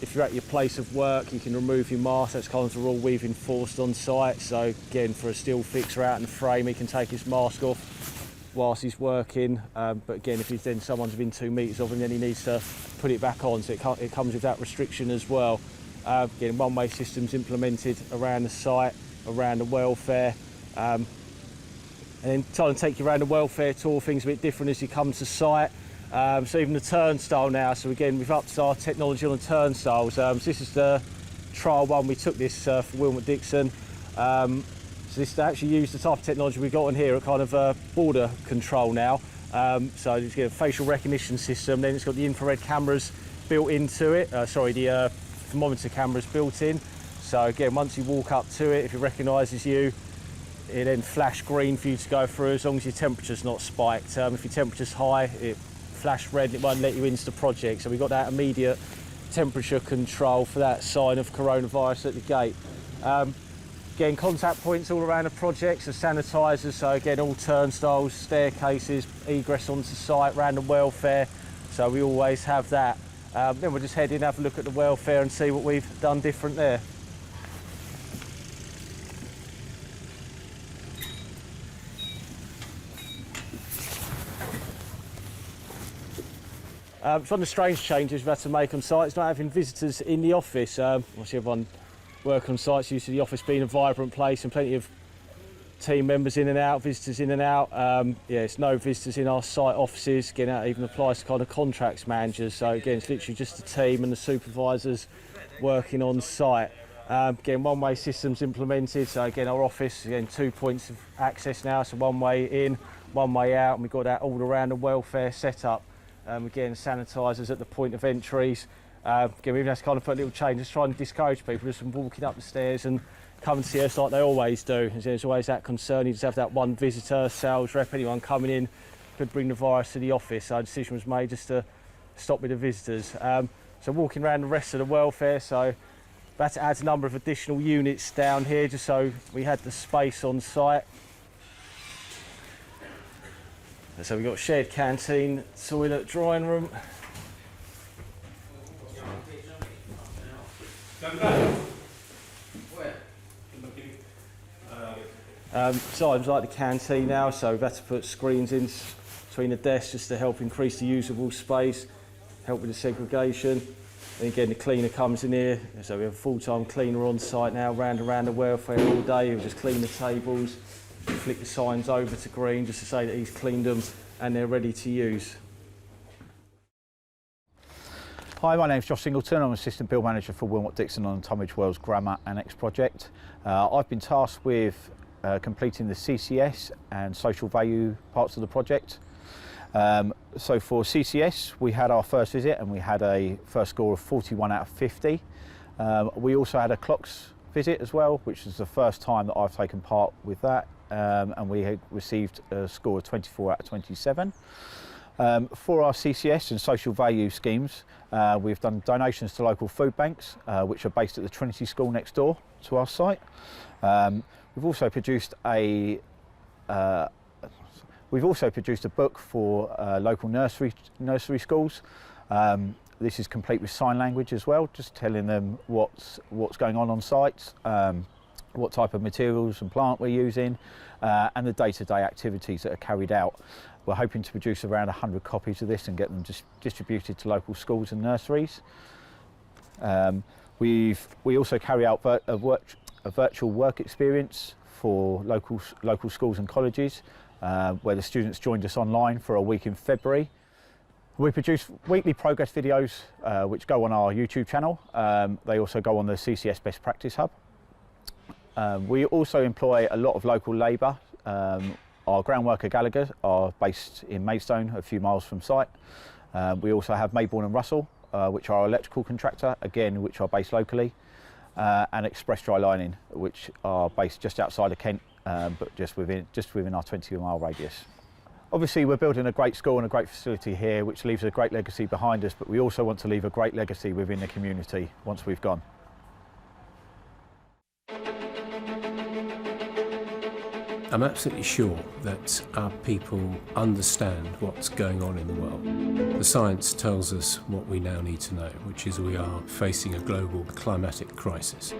If you're at your place of work, you can remove your mask. That's kind of the rule we've enforced on site. So again, for a still fixer out in the frame, he can take his mask off whilst he's working. But again, if he's then someone's within 2 metres of him, then he needs to put it back on. So it comes with that restriction as well. Again, one-way systems implemented around the site, around the welfare. And then trying to take you around the welfare tour, things a bit different as you come to site. So even the turnstile now, so again, we've upped our technology on the turnstiles. So this is the trial one. We took this for Wilmot Dixon. So this to actually use the type of technology we've got on here at kind of border control now. So it's got a facial recognition system, then it's got the infrared cameras built into it. The thermometer cameras built in. So again, once you walk up to it, if it recognises you, it then flash green for you to go through as long as your temperature's not spiked. If your temperature's high, it flash red, it won't let you into the project. So we've got that immediate temperature control for that sign of coronavirus at the gate. Again, contact points all around the project, so sanitisers, so again, all turnstiles, staircases, egress onto site, random welfare, so we always have that. Then we'll just head in, have a look at the welfare and see what we've done different there. It's one of the strange changes we've had to make on site is not having visitors in the office. Obviously everyone working on site's used to the office being a vibrant place and plenty of team members in and out, visitors in and out. It's no visitors in our site offices. Again, that even applies to kind of contracts managers. So again, it's literally just the team and the supervisors working on site. Again, one-way systems implemented. So again, our office, again, 2 points of access now. So one way in, one way out, and we've got that all around the welfare setup. Again, sanitisers at the point of entries. Again, we even have to kind of put a little change, just trying to discourage people just from walking up the stairs and come and see us like they always do. There's always that concern, you just have that one visitor, sales rep, anyone coming in could bring the virus to the office. So a decision was made just to stop with the visitors. So walking around the rest of the welfare, so we had to add a number of additional units down here just so we had the space on site. So we've got shared canteen, toilet, drying room. So items like the canteen now, so we've had to put screens in between the desks just to help increase the usable space, help with the segregation. And again, the cleaner comes in here, so we have a full-time cleaner on site now, round around the welfare all day. He'll just clean the tables, flick the signs over to green just to say that he's cleaned them and they're ready to use. Hi, my name's Josh Singleton. I'm Assistant Build Manager for Wilmot Dixon on the Tunbridge Wells Grammar Annex project. I've been tasked with completing the CCS and social value parts of the project. So for CCS, we had our first visit and we had a first score of 41 out of 50. We also had a clocks visit as well, which is the first time that I've taken part with that, and we had received a score of 24 out of 27. For our CCS and social value schemes, we've done donations to local food banks, which are based at the Trinity School next door to our site. We've also produced a book for local nursery schools. This is complete with sign language as well, just telling them what's going on site, what type of materials and plant we're using, and the day-to-day activities that are carried out. We're hoping to produce around 100 copies of this and get them distributed to local schools and nurseries. We also carry out a virtual work experience for local schools and colleges, where the students joined us online for a week in February. We produce weekly progress videos which go on our YouTube channel. They also go on the CCS Best Practice Hub. We also employ a lot of local labour. Our ground worker Gallagher are based in Maidstone, a few miles from site. We also have Maybourne and Russell, which are our electrical contractor, again, which are based locally, and Express Dry Lining, which are based just outside of Kent, but just within our 20-mile radius. Obviously, we're building a great school and a great facility here, which leaves a great legacy behind us, but we also want to leave a great legacy within the community once we've gone. I'm absolutely sure that our people understand what's going on in the world. The science tells us what we now need to know, which is we are facing a global climatic crisis.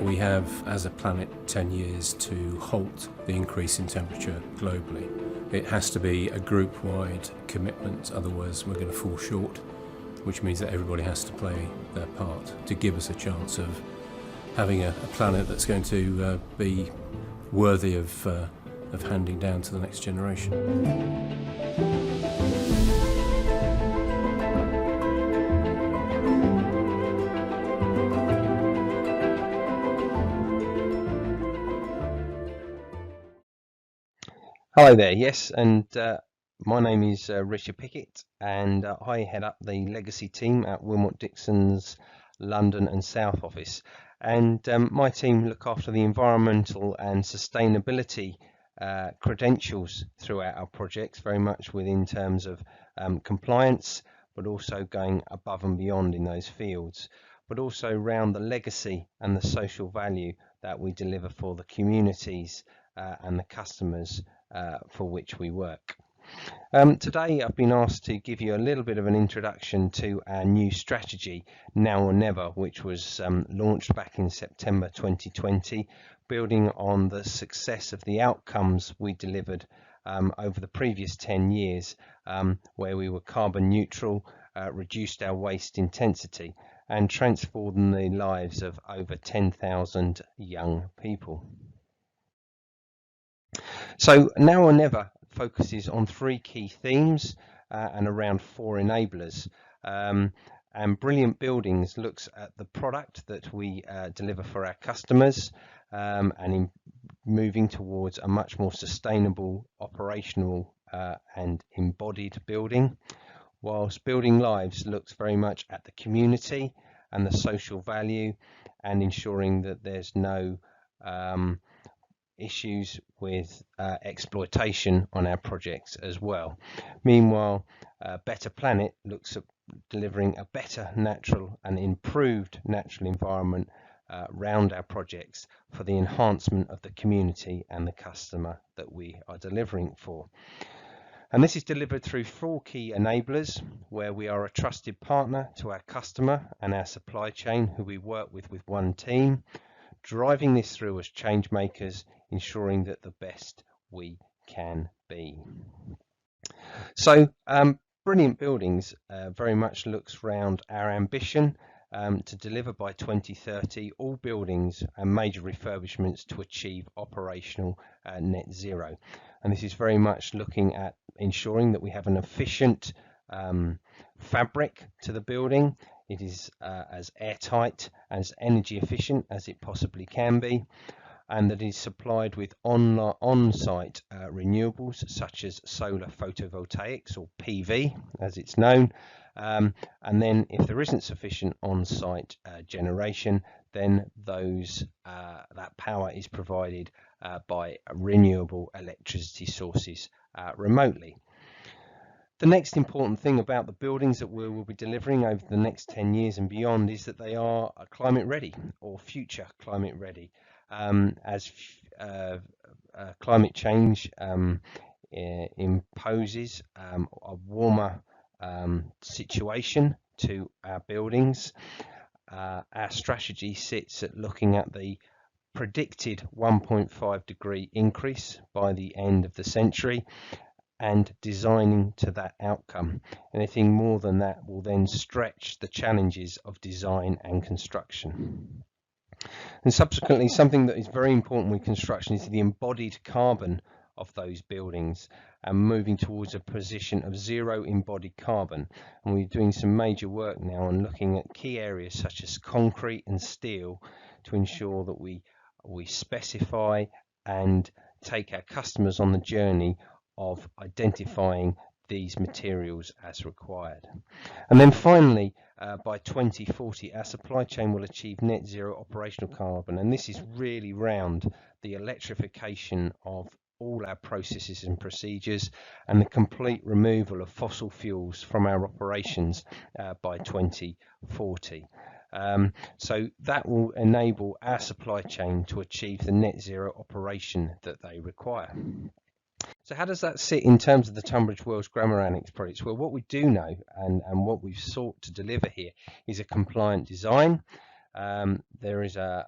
We have, as a planet, 10 years to halt the increase in temperature globally. It has to be a group-wide commitment, otherwise we're going to fall short, which means that everybody has to play their part to give us a chance of having a planet that's going to be worthy of handing down to the next generation. Hello there, yes, and my name is Richard Pickett, and I head up the legacy team at Wilmot Dixon's London and South office. And my team look after the environmental and sustainability credentials throughout our projects, very much within terms of compliance, but also going above and beyond in those fields, but also around the legacy and the social value that we deliver for the communities and the customers for which we work. Today I've been asked to give you a little bit of an introduction to our new strategy, Now or Never, which was launched back in September 2020, building on the success of the outcomes we delivered over the previous 10 years, where we were carbon neutral, reduced our waste intensity, and transformed the lives of over 10,000 young people. So Now or Never focuses on 3 key themes and around 4 enablers. And Brilliant Buildings looks at the product that we deliver for our customers and in moving towards a much more sustainable, operational and embodied building, whilst Building Lives looks very much at the community and the social value and ensuring that there's no issues with exploitation on our projects as well. Meanwhile, Better Planet looks at delivering a better natural and improved natural environment around our projects for the enhancement of the community and the customer that we are delivering for. And this is delivered through 4 key enablers, where we are a trusted partner to our customer and our supply chain, who we work with one team, driving this through as change makers, ensuring that the best we can be. So Brilliant Buildings very much looks round our ambition to deliver by 2030 all buildings and major refurbishments to achieve operational net zero. And this is very much looking at ensuring that we have an efficient fabric to the building. It is as airtight, as energy efficient as it possibly can be, and that is supplied with on-site renewables such as solar photovoltaics, or PV as it's known. And then if there isn't sufficient on-site generation, then that power is provided by renewable electricity sources remotely. The next important thing about the buildings that we will be delivering over the next 10 years and beyond is that they are climate ready, or future climate ready, as climate change imposes a warmer situation to our buildings. Our strategy sits at looking at the predicted 1.5 degree increase by the end of the century and designing to that outcome. Anything more than that will then stretch the challenges of design and construction. And subsequently, something that is very important with construction is the embodied carbon of those buildings and moving towards a position of zero embodied carbon. And we're doing some major work now on looking at key areas such as concrete and steel to ensure that we specify and take our customers on the journey of identifying these materials as required. And then finally, by 2040, our supply chain will achieve net zero operational carbon, and this is really round the electrification of all our processes and procedures and the complete removal of fossil fuels from our operations by 2040. So that will enable our supply chain to achieve the net zero operation that they require. So how does that sit in terms of the Tunbridge Wells Grammar Annex projects? Well, what we do know and what we've sought to deliver here is a compliant design. There is a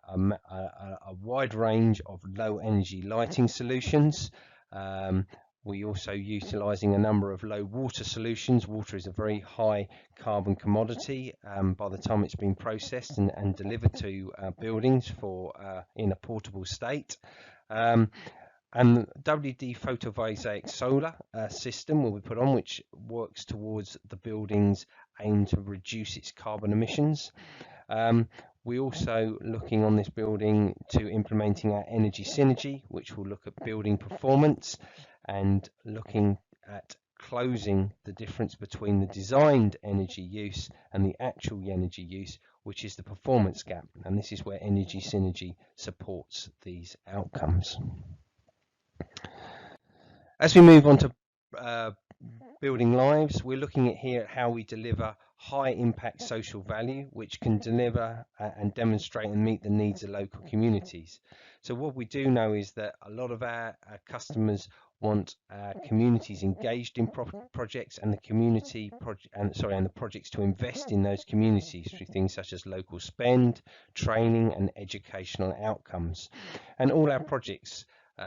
wide range of low energy lighting solutions. We also utilising a number of low water solutions. Water is a very high carbon commodity by the time it's been processed and delivered to buildings for in a portable state. And WD photovoltaic solar system will be put on, which works towards the building's aim to reduce its carbon emissions. We're also looking on this building to implementing our energy synergy, which will look at building performance and looking at closing the difference between the designed energy use and the actual energy use, which is the performance gap. And this is where energy synergy supports these outcomes. As we move on to building lives, we're looking at here at how we deliver high impact social value, which can deliver and demonstrate and meet the needs of local communities. So what we do know is that a lot of our customers want communities engaged in projects and the projects to invest in those communities through things such as local spend, training and educational outcomes. And all our projects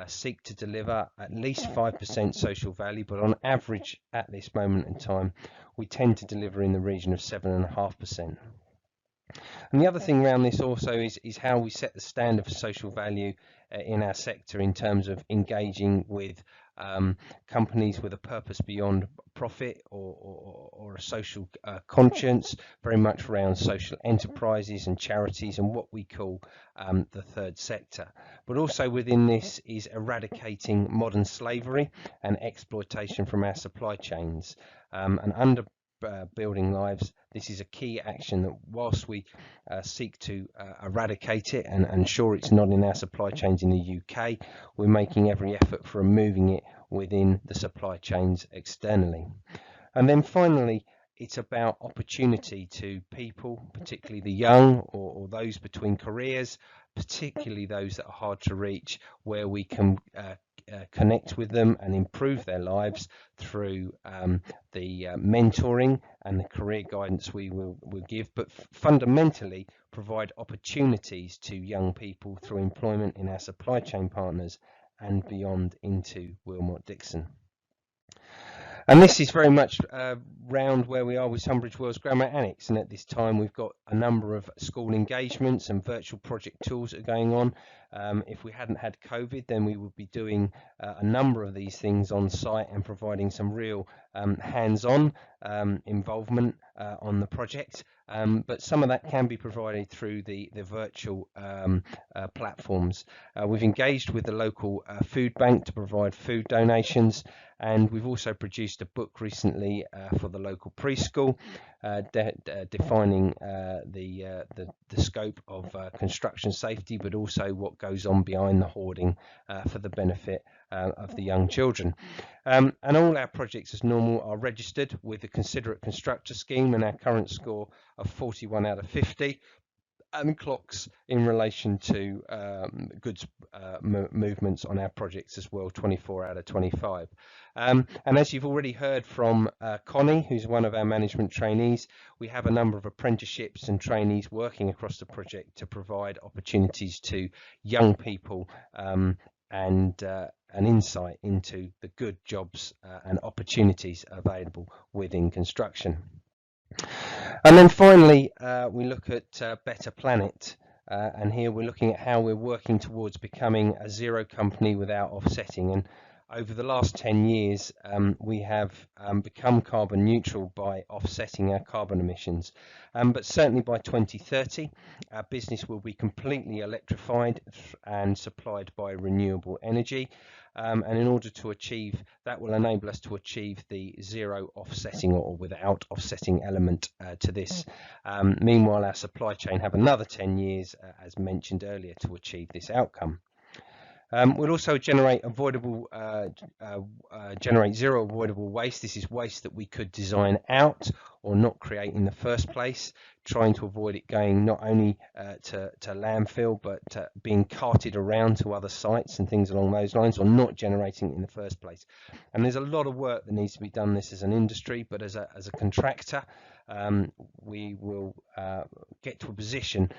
seek to deliver at least 5% social value, but on average at this moment in time we tend to deliver in the region of 7.5%. And the other thing around this also is how we set the standard for social value in our sector in terms of engaging with companies with a purpose beyond profit or a social conscience, very much around social enterprises and charities and what we call the third sector. But also within this is eradicating modern slavery and exploitation from our supply chains. And under building lives, this is a key action that whilst we seek to eradicate it and ensure it's not in our supply chains in the UK, we're making every effort for removing it within the supply chains externally. And then finally, it's about opportunity to people, particularly the young or those between careers, particularly those that are hard to reach, where we can connect with them and improve their lives through the mentoring and the career guidance we will give, but fundamentally provide opportunities to young people through employment in our supply chain partners and beyond into Wilmot Dixon. And this is very much round where we are with Tunbridge Wells Grammar Annex, and at this time we've got a number of school engagements and virtual project tools that are going on. If we hadn't had COVID, then we would be doing a number of these things on site and providing some real hands-on involvement on the project. But some of that can be provided through the virtual platforms. We've engaged with the local food bank to provide food donations, and we've also produced a book recently for the local preschool defining the scope of construction safety, but also what goes on behind the hoarding for the benefit of the young children. And all our projects as normal are registered with the Considerate Constructor scheme, and our current score of 41 out of 50 and clocks in relation to goods movements on our projects as well, 24 out of 25. And as you've already heard from Connie, who's one of our management trainees, we have a number of apprenticeships and trainees working across the project to provide opportunities to young people and an insight into the good jobs and opportunities available within construction. And then finally, we look at Better Planet, and here we're looking at how we're working towards becoming a zero company without offsetting. And over the last 10 years, we have become carbon neutral by offsetting our carbon emissions. But certainly by 2030, our business will be completely electrified and supplied by renewable energy. And in order to achieve that, will enable us to achieve the zero offsetting or without offsetting element to this. Meanwhile, our supply chain have another 10 years, as mentioned earlier, to achieve this outcome. We'll also generate zero avoidable waste. This is waste that we could design out or not create in the first place, trying to avoid it going not only to landfill, but being carted around to other sites and things along those lines, or not generating it in the first place. And there's a lot of work that needs to be done this as an industry, but as a contractor, we will get to a position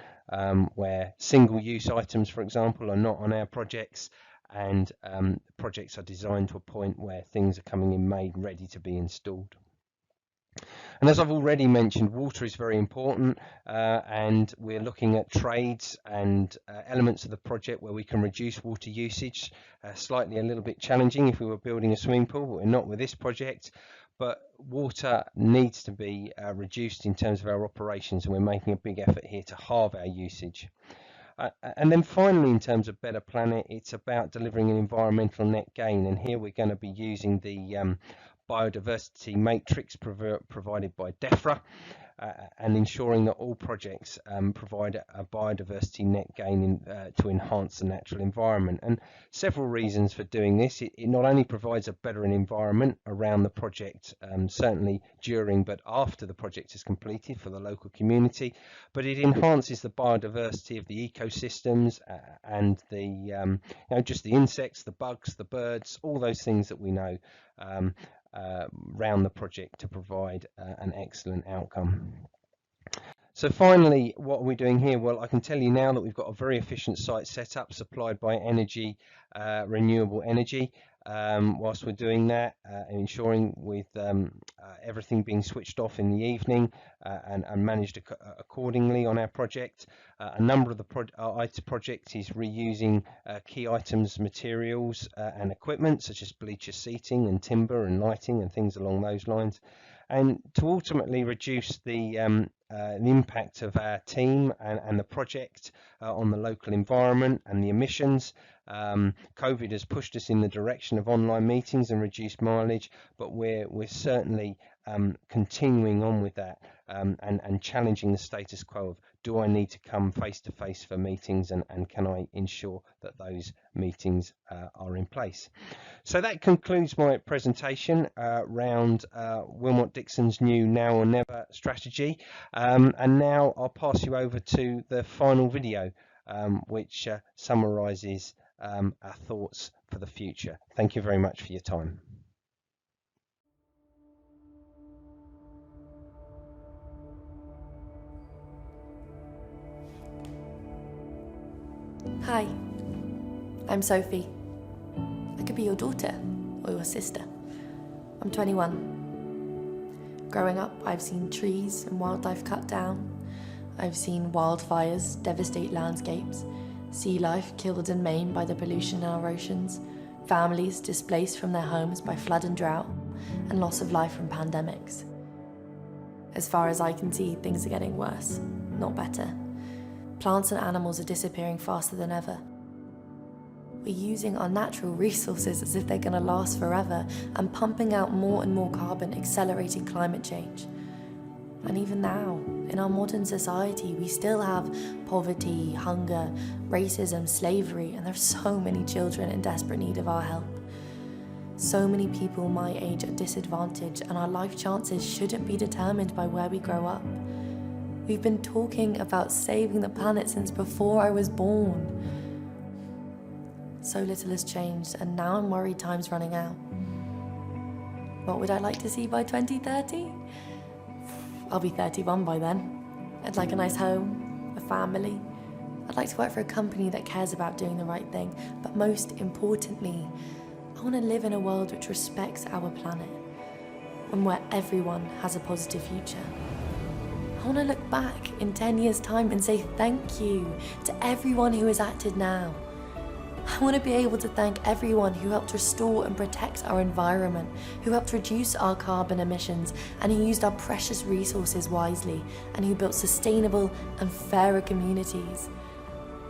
where single-use items, for example, are not on our projects, and projects are designed to a point where things are coming in made ready to be installed. And as I've already mentioned, water is very important, and we're looking at trades and elements of the project where we can reduce water usage. Slightly a little bit challenging if we were building a swimming pool, but we're not with this project. But water needs to be reduced in terms of our operations, and we're making a big effort here to halve our usage. And then finally, in terms of Better Planet, it's about delivering an environmental net gain, and here we're going to be using the biodiversity matrix provided by DEFRA, and ensuring that all projects provide a biodiversity net gain to enhance the natural environment. And several reasons for doing this. It not only provides a better environment around the project, certainly during but after the project is completed for the local community, but it enhances the biodiversity of the ecosystems and the just the insects, the bugs, the birds, all those things that we know around the project to provide an excellent outcome. So finally, what are we doing here? Well, I can tell you now that we've got a very efficient site set up, supplied by renewable energy. Whilst we're doing that, ensuring with everything being switched off in the evening and managed accordingly on our project. A number of the project is reusing key items, materials and equipment such as bleacher seating and timber and lighting and things along those lines. And to ultimately reduce the impact of our team and the project on the local environment and the emissions. COVID has pushed us in the direction of online meetings and reduced mileage, but we're certainly continuing on with that and challenging the status quo of, do I need to come face to face for meetings, and can I ensure that those meetings are in place? So that concludes my presentation around Wilmot Dixon's new Now or Never strategy, and now I'll pass you over to the final video, which summarises our thoughts for the future. Thank you very much for your time. Hi, I'm Sophie. I could be your daughter or your sister. I'm 21. Growing up, I've seen trees and wildlife cut down. I've seen wildfires devastate landscapes, sea life killed and maimed by the pollution in our oceans, families displaced from their homes by flood and drought, and loss of life from pandemics. As far as I can see, things are getting worse, not better. Plants and animals are disappearing faster than ever. We're using our natural resources as if they're going to last forever, and pumping out more and more carbon, accelerating climate change. And even now, in our modern society, we still have poverty, hunger, racism, slavery, and there's so many children in desperate need of our help. So many people my age are disadvantaged, and our life chances shouldn't be determined by where we grow up. We've been talking about saving the planet since before I was born. So little has changed, and now I'm worried time's running out. What would I like to see by 2030? I'll be 31 by then. I'd like a nice home, a family. I'd like to work for a company that cares about doing the right thing, but most importantly, I want to live in a world which respects our planet, and where everyone has a positive future. I want to look back in 10 years' time and say thank you to everyone who has acted now. I want to be able to thank everyone who helped restore and protect our environment, who helped reduce our carbon emissions, and who used our precious resources wisely, and who built sustainable and fairer communities.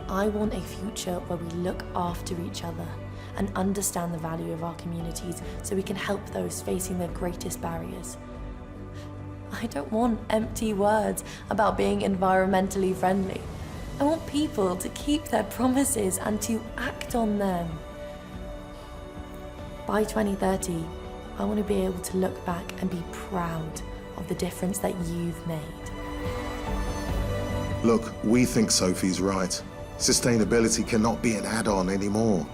I want a future where we look after each other and understand the value of our communities so we can help those facing the greatest barriers. I don't want empty words about being environmentally friendly. I want people to keep their promises and to act on them. By 2030, I want to be able to look back and be proud of the difference that you've made. Look, we think Sophie's right. Sustainability cannot be an add-on anymore.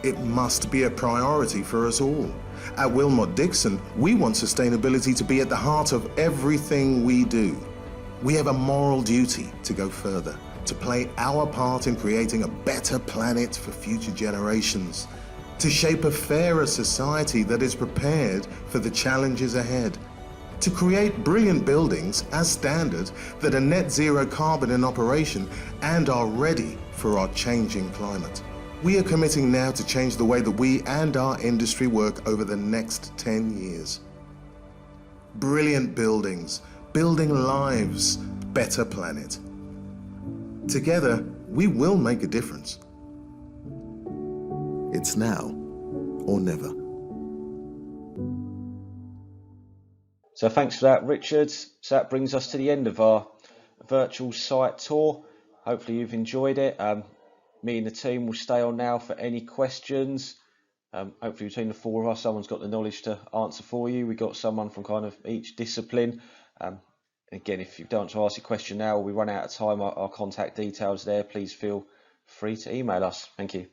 It must be a priority for us all. At Wilmot Dixon, we want sustainability to be at the heart of everything we do. We have a moral duty to go further, to play our part in creating a better planet for future generations, to shape a fairer society that is prepared for the challenges ahead, to create brilliant buildings as standard that are net zero carbon in operation and are ready for our changing climate. We are committing now to change the way that we and our industry work over the next 10 years. Brilliant buildings, building lives, better planet. Together, we will make a difference. It's now or never. So thanks for that, Richard. So that brings us to the end of our virtual site tour. Hopefully you've enjoyed it. Me and the team will stay on now for any questions. Hopefully between the four of us, someone's got the knowledge to answer for you. We've got someone from kind of each discipline. Again, if you don't want to ask a question now or we run out of time, our contact details there. Please feel free to email us. Thank you.